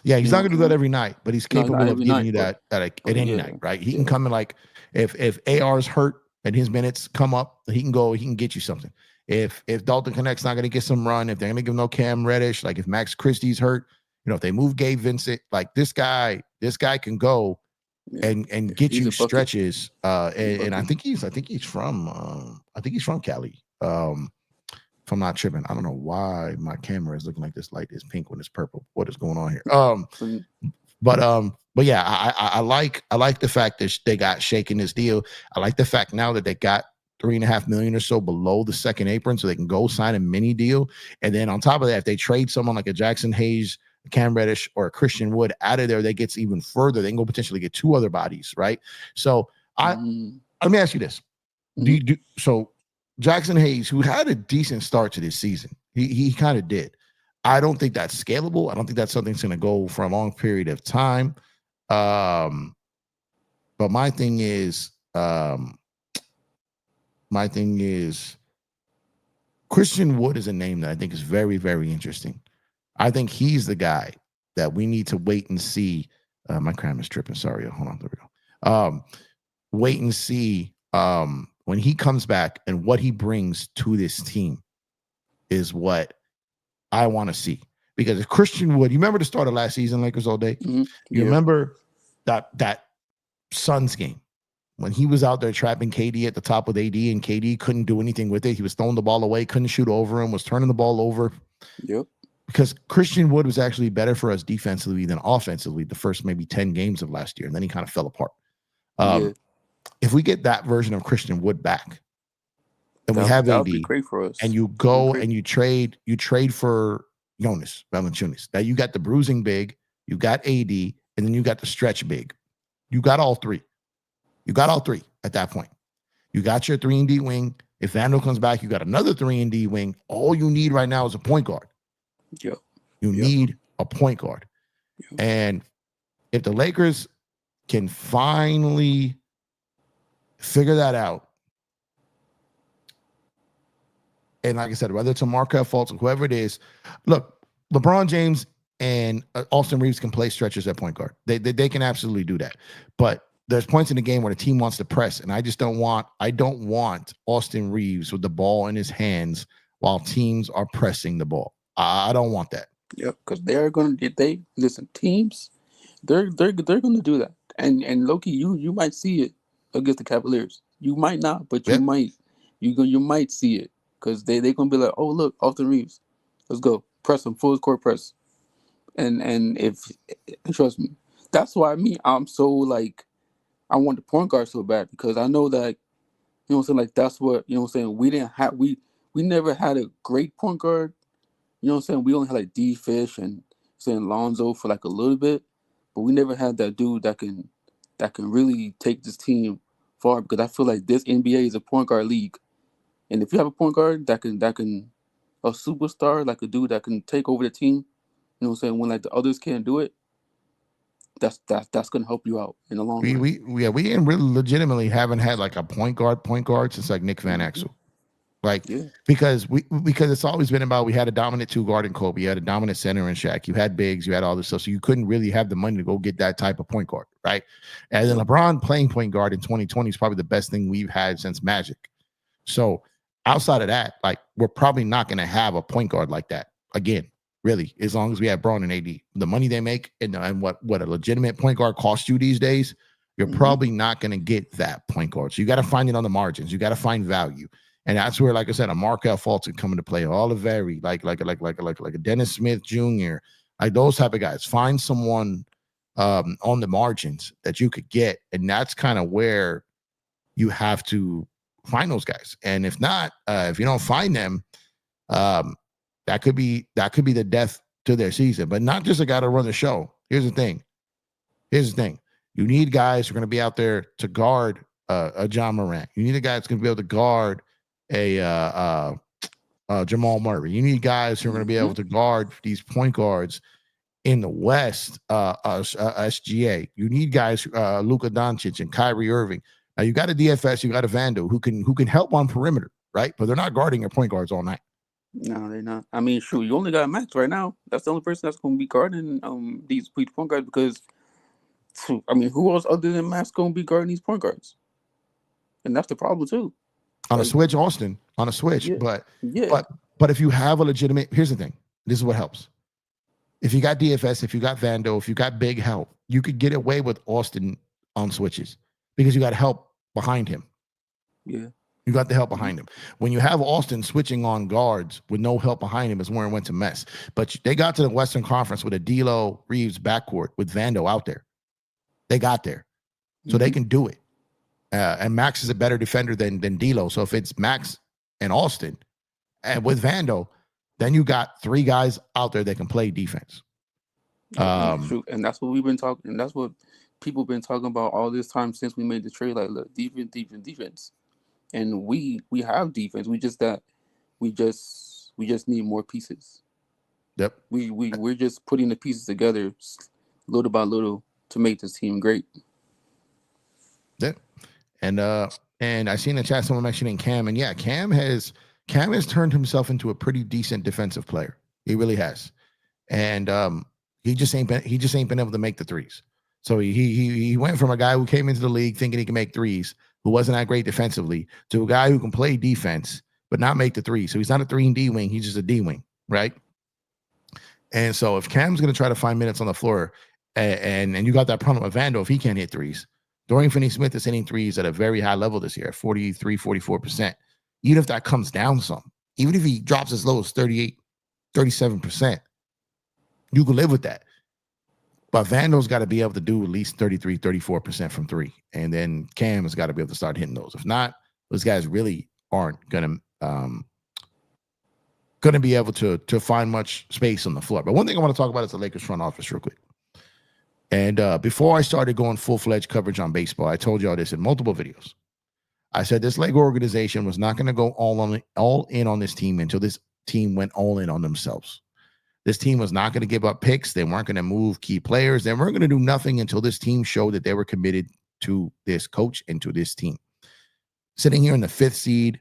Yeah, he's not going to do that every night, but he's capable of giving you that at any night, right? He can come in, like, if AR's hurt and his minutes come up, he can get you something. If Dalton Connect's not going to get some run, if they're going to give no Cam Reddish, like if Max Christie's hurt, you know, if they move Gabe Vincent, like this guy can go and get you stretches. And I think he's from Cali. If I'm not tripping, I don't know why my camera is looking like this light is pink when it's purple. What is going on here? But yeah, I like the fact that they got shaking this deal. I like the fact now that they got $3.5 million or so below the second apron, so they can go sign a mini deal. And then on top of that, if they trade someone like a Jackson Hayes, a Cam Reddish, or a Christian Wood out of there, that gets even further. They can go potentially get 2 other bodies, right? So let me ask you this: so Jackson Hayes, who had a decent start to this season, he kind of did. I don't think that's scalable. I don't think that's something that's going to go for a long period of time. But my thing is, Christian Wood is a name that I think is very, very interesting. I think he's the guy that we need to wait and see. My cram is tripping. Sorry. Hold on. There we go. Wait and see when he comes back, and what he brings to this team is what I want to see. Because if Christian Wood, you remember the start of last season, Lakers all day? Mm-hmm. You remember that Suns game when he was out there trapping KD at the top with AD, and KD couldn't do anything with it. He was throwing the ball away, couldn't shoot over him, was turning the ball over. Yep. Because Christian Wood was actually better for us defensively than offensively the first maybe 10 games of last year, and then he kind of fell apart. If we get that version of Christian Wood back, and we have AD, be great for us. And you go and you trade for Jonas Valanciunas. Now you got the bruising big, you got AD, and then you got the stretch big. You got all three. You got all three at that point. You got your 3-and-D wing. If Vandal comes back, you got another 3-and-D wing. All you need right now is a point guard. Yep. You need a point guard. Yep. And if the Lakers can finally figure that out, and like I said, whether it's a Markelle Fultz or whoever it is, look, LeBron James and Austin Reeves can play stretchers at point guard. They can absolutely do that. But there's points in the game where the team wants to press, and I don't want Austin Reeves with the ball in his hands while teams are pressing the ball. I don't want that. Yeah, because they're gonna listen, teams, they're gonna do that. And Loki, you might see it against the Cavaliers. You might not, but you might. You might see it, because they're gonna be like, oh look, Austin Reeves, let's go press him, full court press. And trust me, that's why I'm so like, I want the point guard so bad, because I know that, you know what I'm saying, like that's what, you know what I'm saying, we never had a great point guard. You know what I'm saying? We only had like D Fish and saying Lonzo for like a little bit, but we never had that dude that can really take this team far, because I feel like this NBA is a point guard league. And if you have a point guard that can a superstar, like a dude that can take over the team, you know what I'm saying, when like the others can't do it, that's gonna help you out in the long run. We really legitimately haven't had like a point guard since like Nick Van Exel. Like, Yeah. because it's always been about, we had a dominant two guard in Kobe, you had a dominant center in Shaq, you had bigs, you had all this stuff. So you couldn't really have the money to go get that type of point guard, right? And then LeBron playing point guard in 2020 is probably the best thing we've had since Magic. So outside of that, like, we're probably not going to have a point guard like that again, really, as long as we have Braun and AD. The money they make and what a legitimate point guard costs you these days, you're probably not going to get that point guard. So you got to find it on the margins. You got to find value. And that's where, like I said, a Markel Fultz could come into play. All of very like a Dennis Smith Jr., like those type of guys. Find someone on the margins that you could get, and that's kind of where you have to find those guys. And if not, if you don't find them, that could be the death to their season. But not just a guy to run the show. Here's the thing. You need guys who are going to be out there to guard a John Morant. You need a guy that's going to be able to guard a Jamal Murray. You need guys who are going to be able to guard these point guards in the West, SGA. You need guys, Luka Doncic and Kyrie Irving. Now you got a DFS, you got a Vando who can help on perimeter, right? But they're not guarding your point guards all night. No, they're not. I mean, shoot, you only got Max right now. That's the only person that's going to be guarding these point guards because, I mean, who else other than Max going to be guarding these point guards? And that's the problem too. On a switch, Austin. On a switch, yeah, but if you have a legitimate, here's the thing. This is what helps. If you got DFS, if you got Vando, if you got big help, you could get away with Austin on switches because you got help behind him. Yeah. You got the help behind him. When you have Austin switching on guards with no help behind him is where it went to mess. But they got to the Western Conference with a D'Lo Reeves backcourt with Vando out there. They got there. So they can do it. And Max is a better defender than D'Lo. So if it's Max and Austin and with Vando, then you got three guys out there that can play defense. And that's what we've been talking. And that's what people have been talking about all this time since we made the trade. Like, look, defense. And we have defense. We just need more pieces. Yep. We're just putting the pieces together little by little to make this team great. Yep. And I seen in the chat someone mentioning Cam, and yeah, Cam has turned himself into a pretty decent defensive player. He really has. And he just ain't been able to make the threes. So he went from a guy who came into the league thinking he can make threes, who wasn't that great defensively, to a guy who can play defense but not make the three. So he's not a 3-and-D wing, he's just a D wing, right? And so if Cam's going to try to find minutes on the floor, and you got that problem with Vando, if he can't hit threes, Dorian Finney-Smith is hitting threes at a very high level this year, 43, 44%. Even if that comes down some, even if he drops as low as 38, 37%, you can live with that. But Vando's got to be able to do at least 33, 34% from three. And then Cam has got to be able to start hitting those. If not, those guys really aren't going to be able to find much space on the floor. But one thing I want to talk about is the Lakers front office real quick. And before I started going full-fledged coverage on baseball, I told y'all this in multiple videos. I said this Laker organization was not going to go all in on this team until this team went all in on themselves. This team was not going to give up picks. They weren't going to move key players. They weren't going to do nothing until this team showed that they were committed to this coach and to this team. Sitting here in the 5th seed,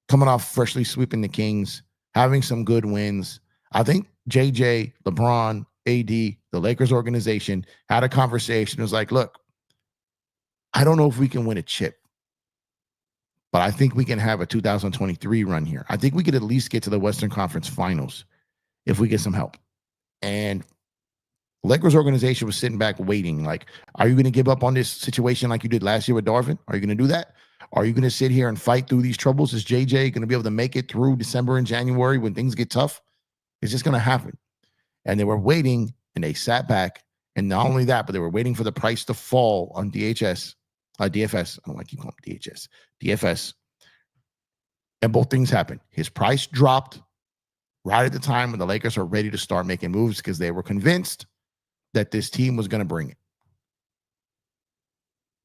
coming off freshly sweeping the Kings, having some good wins. I think JJ, LeBron, AD, the Lakers organization had a conversation. It was like, look, I don't know if we can win a chip, but I think we can have a 2023 run here. I think we could at least get to the Western Conference Finals if we get some help. And Lakers organization was sitting back waiting. Like, are you going to give up on this situation like you did last year with Darvin? Are you going to do that? Are you going to sit here and fight through these troubles? Is JJ going to be able to make it through December and January when things get tough? It's just going to happen. And they were waiting, and they sat back. And not only that, but they were waiting for the price to fall on DFS. I don't like you call them DHS. DFS. And both things happened. His price dropped right at the time when the Lakers are ready to start making moves because they were convinced that this team was going to bring it.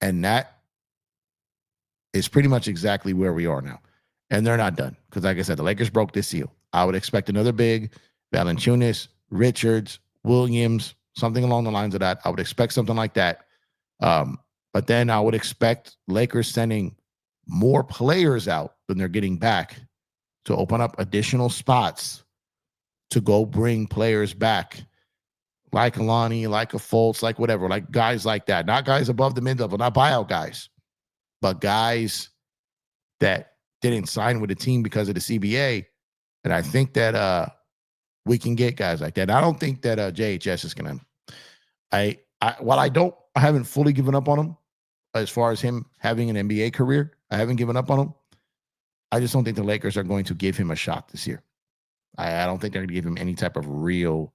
And that is pretty much exactly where we are now. And they're not done because, like I said, the Lakers broke this seal. I would expect another big Valanciunas, Richards, Williams, something along the lines of that. I would expect something like that. But then I would expect Lakers sending more players out than they're getting back to open up additional spots to go bring players back like Alani, like a Fultz, like whatever, like guys like that. Not guys above the mid-level, not buyout guys, but guys that didn't sign with the team because of the CBA. And I think that we can get guys like that. I don't think that JHS is going to – while I haven't fully given up on him as far as him having an NBA career. I haven't given up on him. I just don't think the Lakers are going to give him a shot this year. I don't think they're going to give him any type of real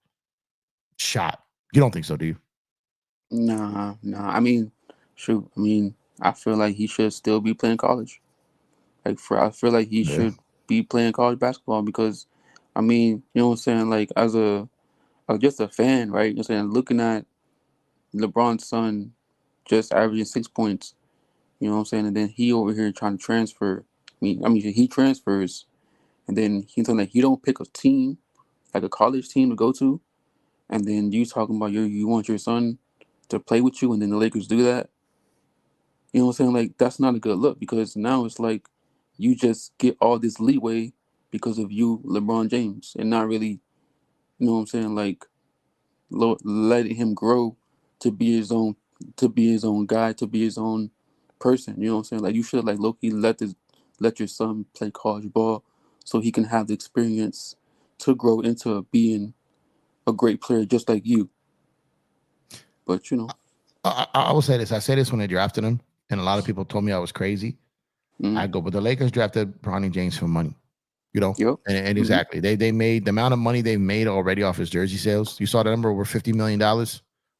shot. You don't think so, do you? Nah. I mean, shoot. I mean, I feel like he should still be playing college. I feel like he should be playing college basketball because, I mean, you know what I'm saying? Like, as just a fan, right? You know what I'm saying? Looking at LeBron's son just averaging 6 points, you know what I'm saying? And then he over here trying to transfer. I mean, he transfers, and then he's saying like, you don't pick a team, like a college team to go to, and then you talking about you want your son to play with you, and then the Lakers do that. You know what I'm saying? Like, that's not a good look because now it's like you just get all this leeway because of you, LeBron James, and not really, you know what I'm saying? Like, letting him grow to be his own guy, to be his own person. You know what I'm saying? Like, you should like low-key let your son play college ball so he can have the experience to grow into being a great player just like you. But, you know. I will say this. I say this when they drafted him, and a lot of people told me I was crazy. I go, but the Lakers drafted Bronny James for money. You know? Yep. And exactly. They made the amount of money they've made already off his jersey sales. You saw the number over $50 million.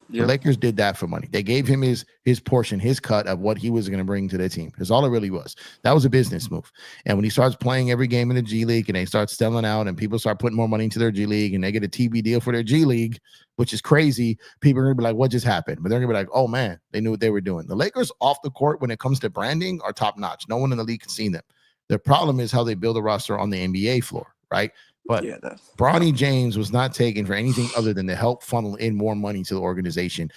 The Lakers did that for money. They gave him his portion, his cut of what he was going to bring to their team. That's all it really was. That was a business move. And when he starts playing every game in the G League and they start selling out and people start putting more money into their G League and they get a TV deal for their G League, which is crazy, people are going to be like, what just happened? But they're going to be like, oh, man, they knew what they were doing. The Lakers off the court when it comes to branding are top notch. No one in the league has seen them. The problem is how they build a roster on the NBA floor, right? But Bronny James was not taken for anything other than to help funnel in more money to the organization.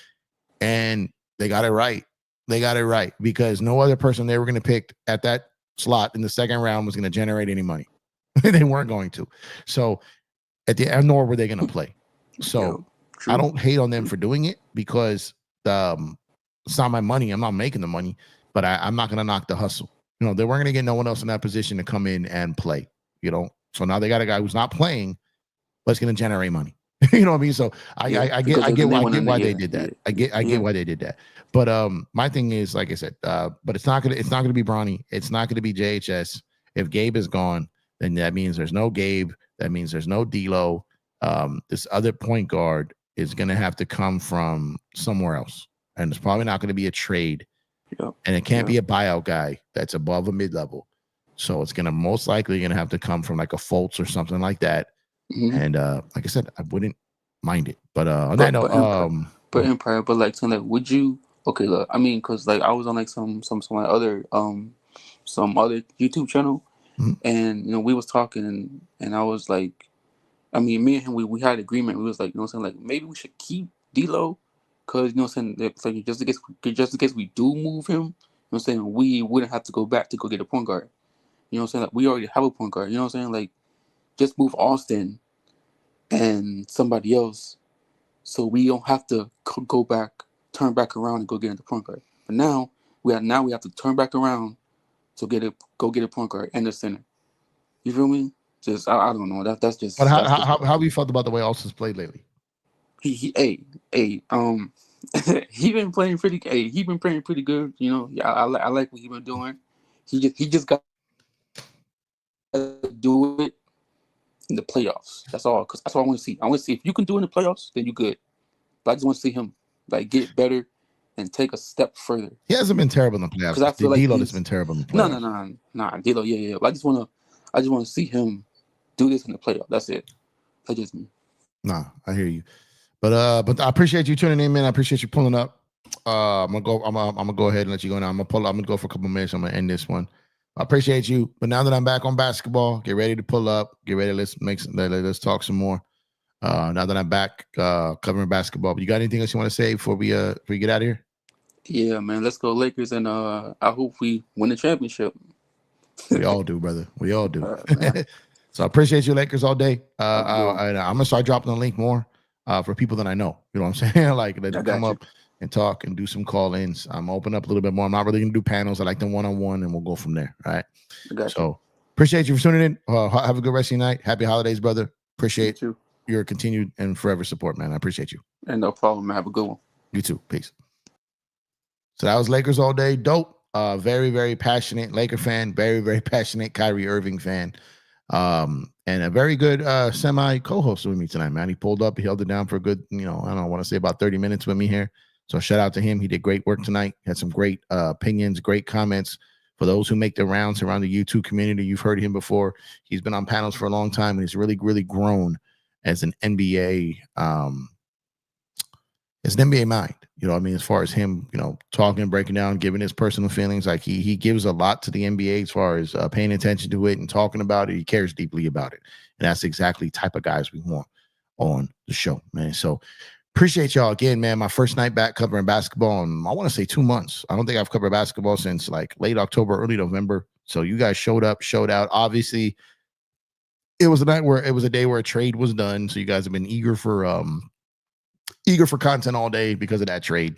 And they got it right. They got it right because no other person they were going to pick at that slot in the second round was going to generate any money. They weren't going to. So at the end, nor were they going to play. So I don't hate on them for doing it because it's not my money. I'm not making the money, but I'm not going to knock the hustle. You know, they weren't going to get no one else in that position to come in and play, you know. So now they got a guy who's not playing, but it's going to generate money. You know what I mean? So I get why they did that. I get why they did that. But my thing is, like I said, but it's not gonna be Bronny. It's not gonna be JHS. If Gabe is gone, then that means there's no Gabe. That means there's no D'Lo. This other point guard is gonna have to come from somewhere else, and it's probably not gonna be a trade. And it can't be a buyout guy that's above a mid-level. So it's gonna most likely gonna have to come from like a Fultz or something like that. And like I said, I wouldn't mind it. But on that note, Empire, but like, so like, would you? Okay, look, I mean, because like I was on like some other YouTube channel, and you know we was talking, and I was like, I mean, me and him, we had an agreement. We was like, you know, what I'm saying, like maybe we should keep D'Lo, because you know, what I'm saying, like just in case we do move him, you know, what I'm saying, we wouldn't have to go back to go get a point guard. You know, what I'm saying, like we already have a point guard. You know, what I'm saying, like just move Austin and somebody else, so we don't have to turn back around and go get the point guard. But now we have to turn back around to go get a point guard and the center. You feel me? Just I don't know. That's just. But how have you felt about the way Austin's played lately? He been playing pretty. He been playing pretty good. You know, I like what he been doing. He just got to do it in the playoffs. That's all. Because that's all I want to see. I want to see if you can do it in the playoffs, then you good. But I just want to see him like get better and take a step further. He hasn't been terrible in the playoffs. Because I feel like D'Lo has been terrible in the playoffs. No, D'Lo, yeah. But I just want to see him do this in the playoffs. That's it. That's just me. Nah, I hear you. But I appreciate you tuning in, man. I appreciate you pulling up. I'm gonna go ahead and let you go now. I'm gonna go for a couple minutes. I'm gonna end this one. I appreciate you. But now that I'm back on basketball, get ready to pull up. Get ready. Let's talk some more. Now that I'm back covering basketball. But you got anything else you want to say before we get out of here? Yeah, man. Let's go Lakers, and I hope we win the championship. We all do, brother. We all do. Man. So I appreciate you, Lakers, all day. Have a good one. And I'm gonna start dropping the link more for people that I know. You know what I'm saying? Like that I come got you. up and talk and do some call-ins. I'm open up a little bit more. I'm not really gonna do panels. I like them one-on-one, and we'll go from there. All right. I got you. So appreciate you for tuning in. Have a good rest of your night. Happy holidays, brother. You Appreciate too. your continued and forever support, man. I appreciate you. And no problem, man. Have a good one. You too. Peace. So that was Lakers all day. Dope. Very, very passionate Laker fan. Very, very passionate Kyrie Irving fan. And a very good semi co-host with me tonight, man. He pulled up, he held it down for a good, I don't want to say about 30 minutes with me here. So shout out to him. He did great work tonight. Had some great opinions, great comments. For those who make the rounds around the YouTube community, you've heard him before. He's been on panels for a long time, and he's really, really grown as an NBA mind. You know what I mean? As far as him, talking, breaking down, giving his personal feelings, like he gives a lot to the NBA as far as paying attention to it and talking about it. He cares deeply about it. And that's exactly the type of guys we want on the show, man. So appreciate y'all again, man. My first night back covering basketball in, I want to say 2 months. I don't think I've covered basketball since like late October, early November. So you guys showed up, showed out. Obviously, it was a day where a trade was done. So you guys have been eager for content all day because of that trade,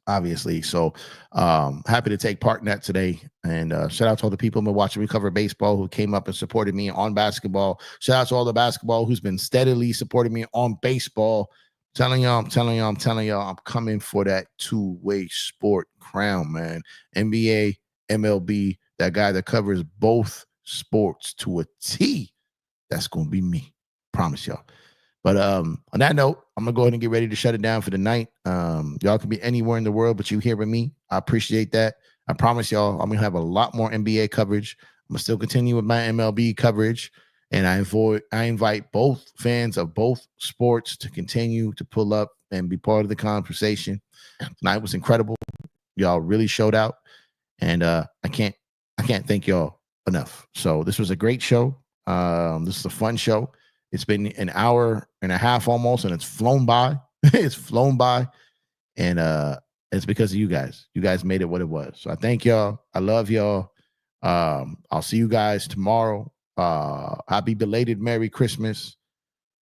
obviously. So happy to take part in that today. And shout out to all the people who been watching me cover baseball who came up and supported me on basketball. Shout out to all the basketball who's been steadily supporting me on baseball. I'm telling y'all, I'm coming for that two-way sport crown, man. NBA, MLB, that guy that covers both sports to a T. That's going to be me. Promise y'all. But on that note, I'm going to go ahead and get ready to shut it down for the night. Y'all can be anywhere in the world, but you here with me. I appreciate that. I promise y'all I'm going to have a lot more NBA coverage. I'm going to still continue with my MLB coverage. And I invite both fans of both sports to continue to pull up and be part of the conversation. Tonight was incredible. Y'all really showed out. And I can't thank y'all enough. So this was a great show. This is a fun show. It's been an hour and a half almost, and it's flown by. It's flown by. And it's because of you guys. You guys made it what it was. So I thank y'all. I love y'all. I'll see you guys tomorrow. Happy belated Merry Christmas.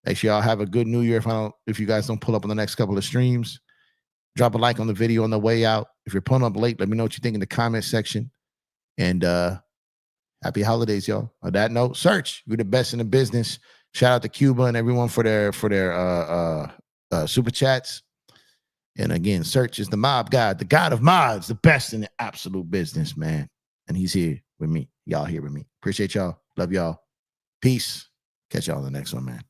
Make sure y'all have a good New Year. If you guys don't pull up on the next couple of streams, drop a like on the video on the way out. If you're pulling up late, let me know what you think in the comment section. And happy holidays, y'all. On that note, Search, you're the best in the business. Shout out to Cuba and everyone for their super chats. And again, Search is the mob god, the god of mods, the best in the absolute business, man. And he's here with me. Y'all here with me. Appreciate y'all. Love y'all. Peace. Catch y'all on the next one, man.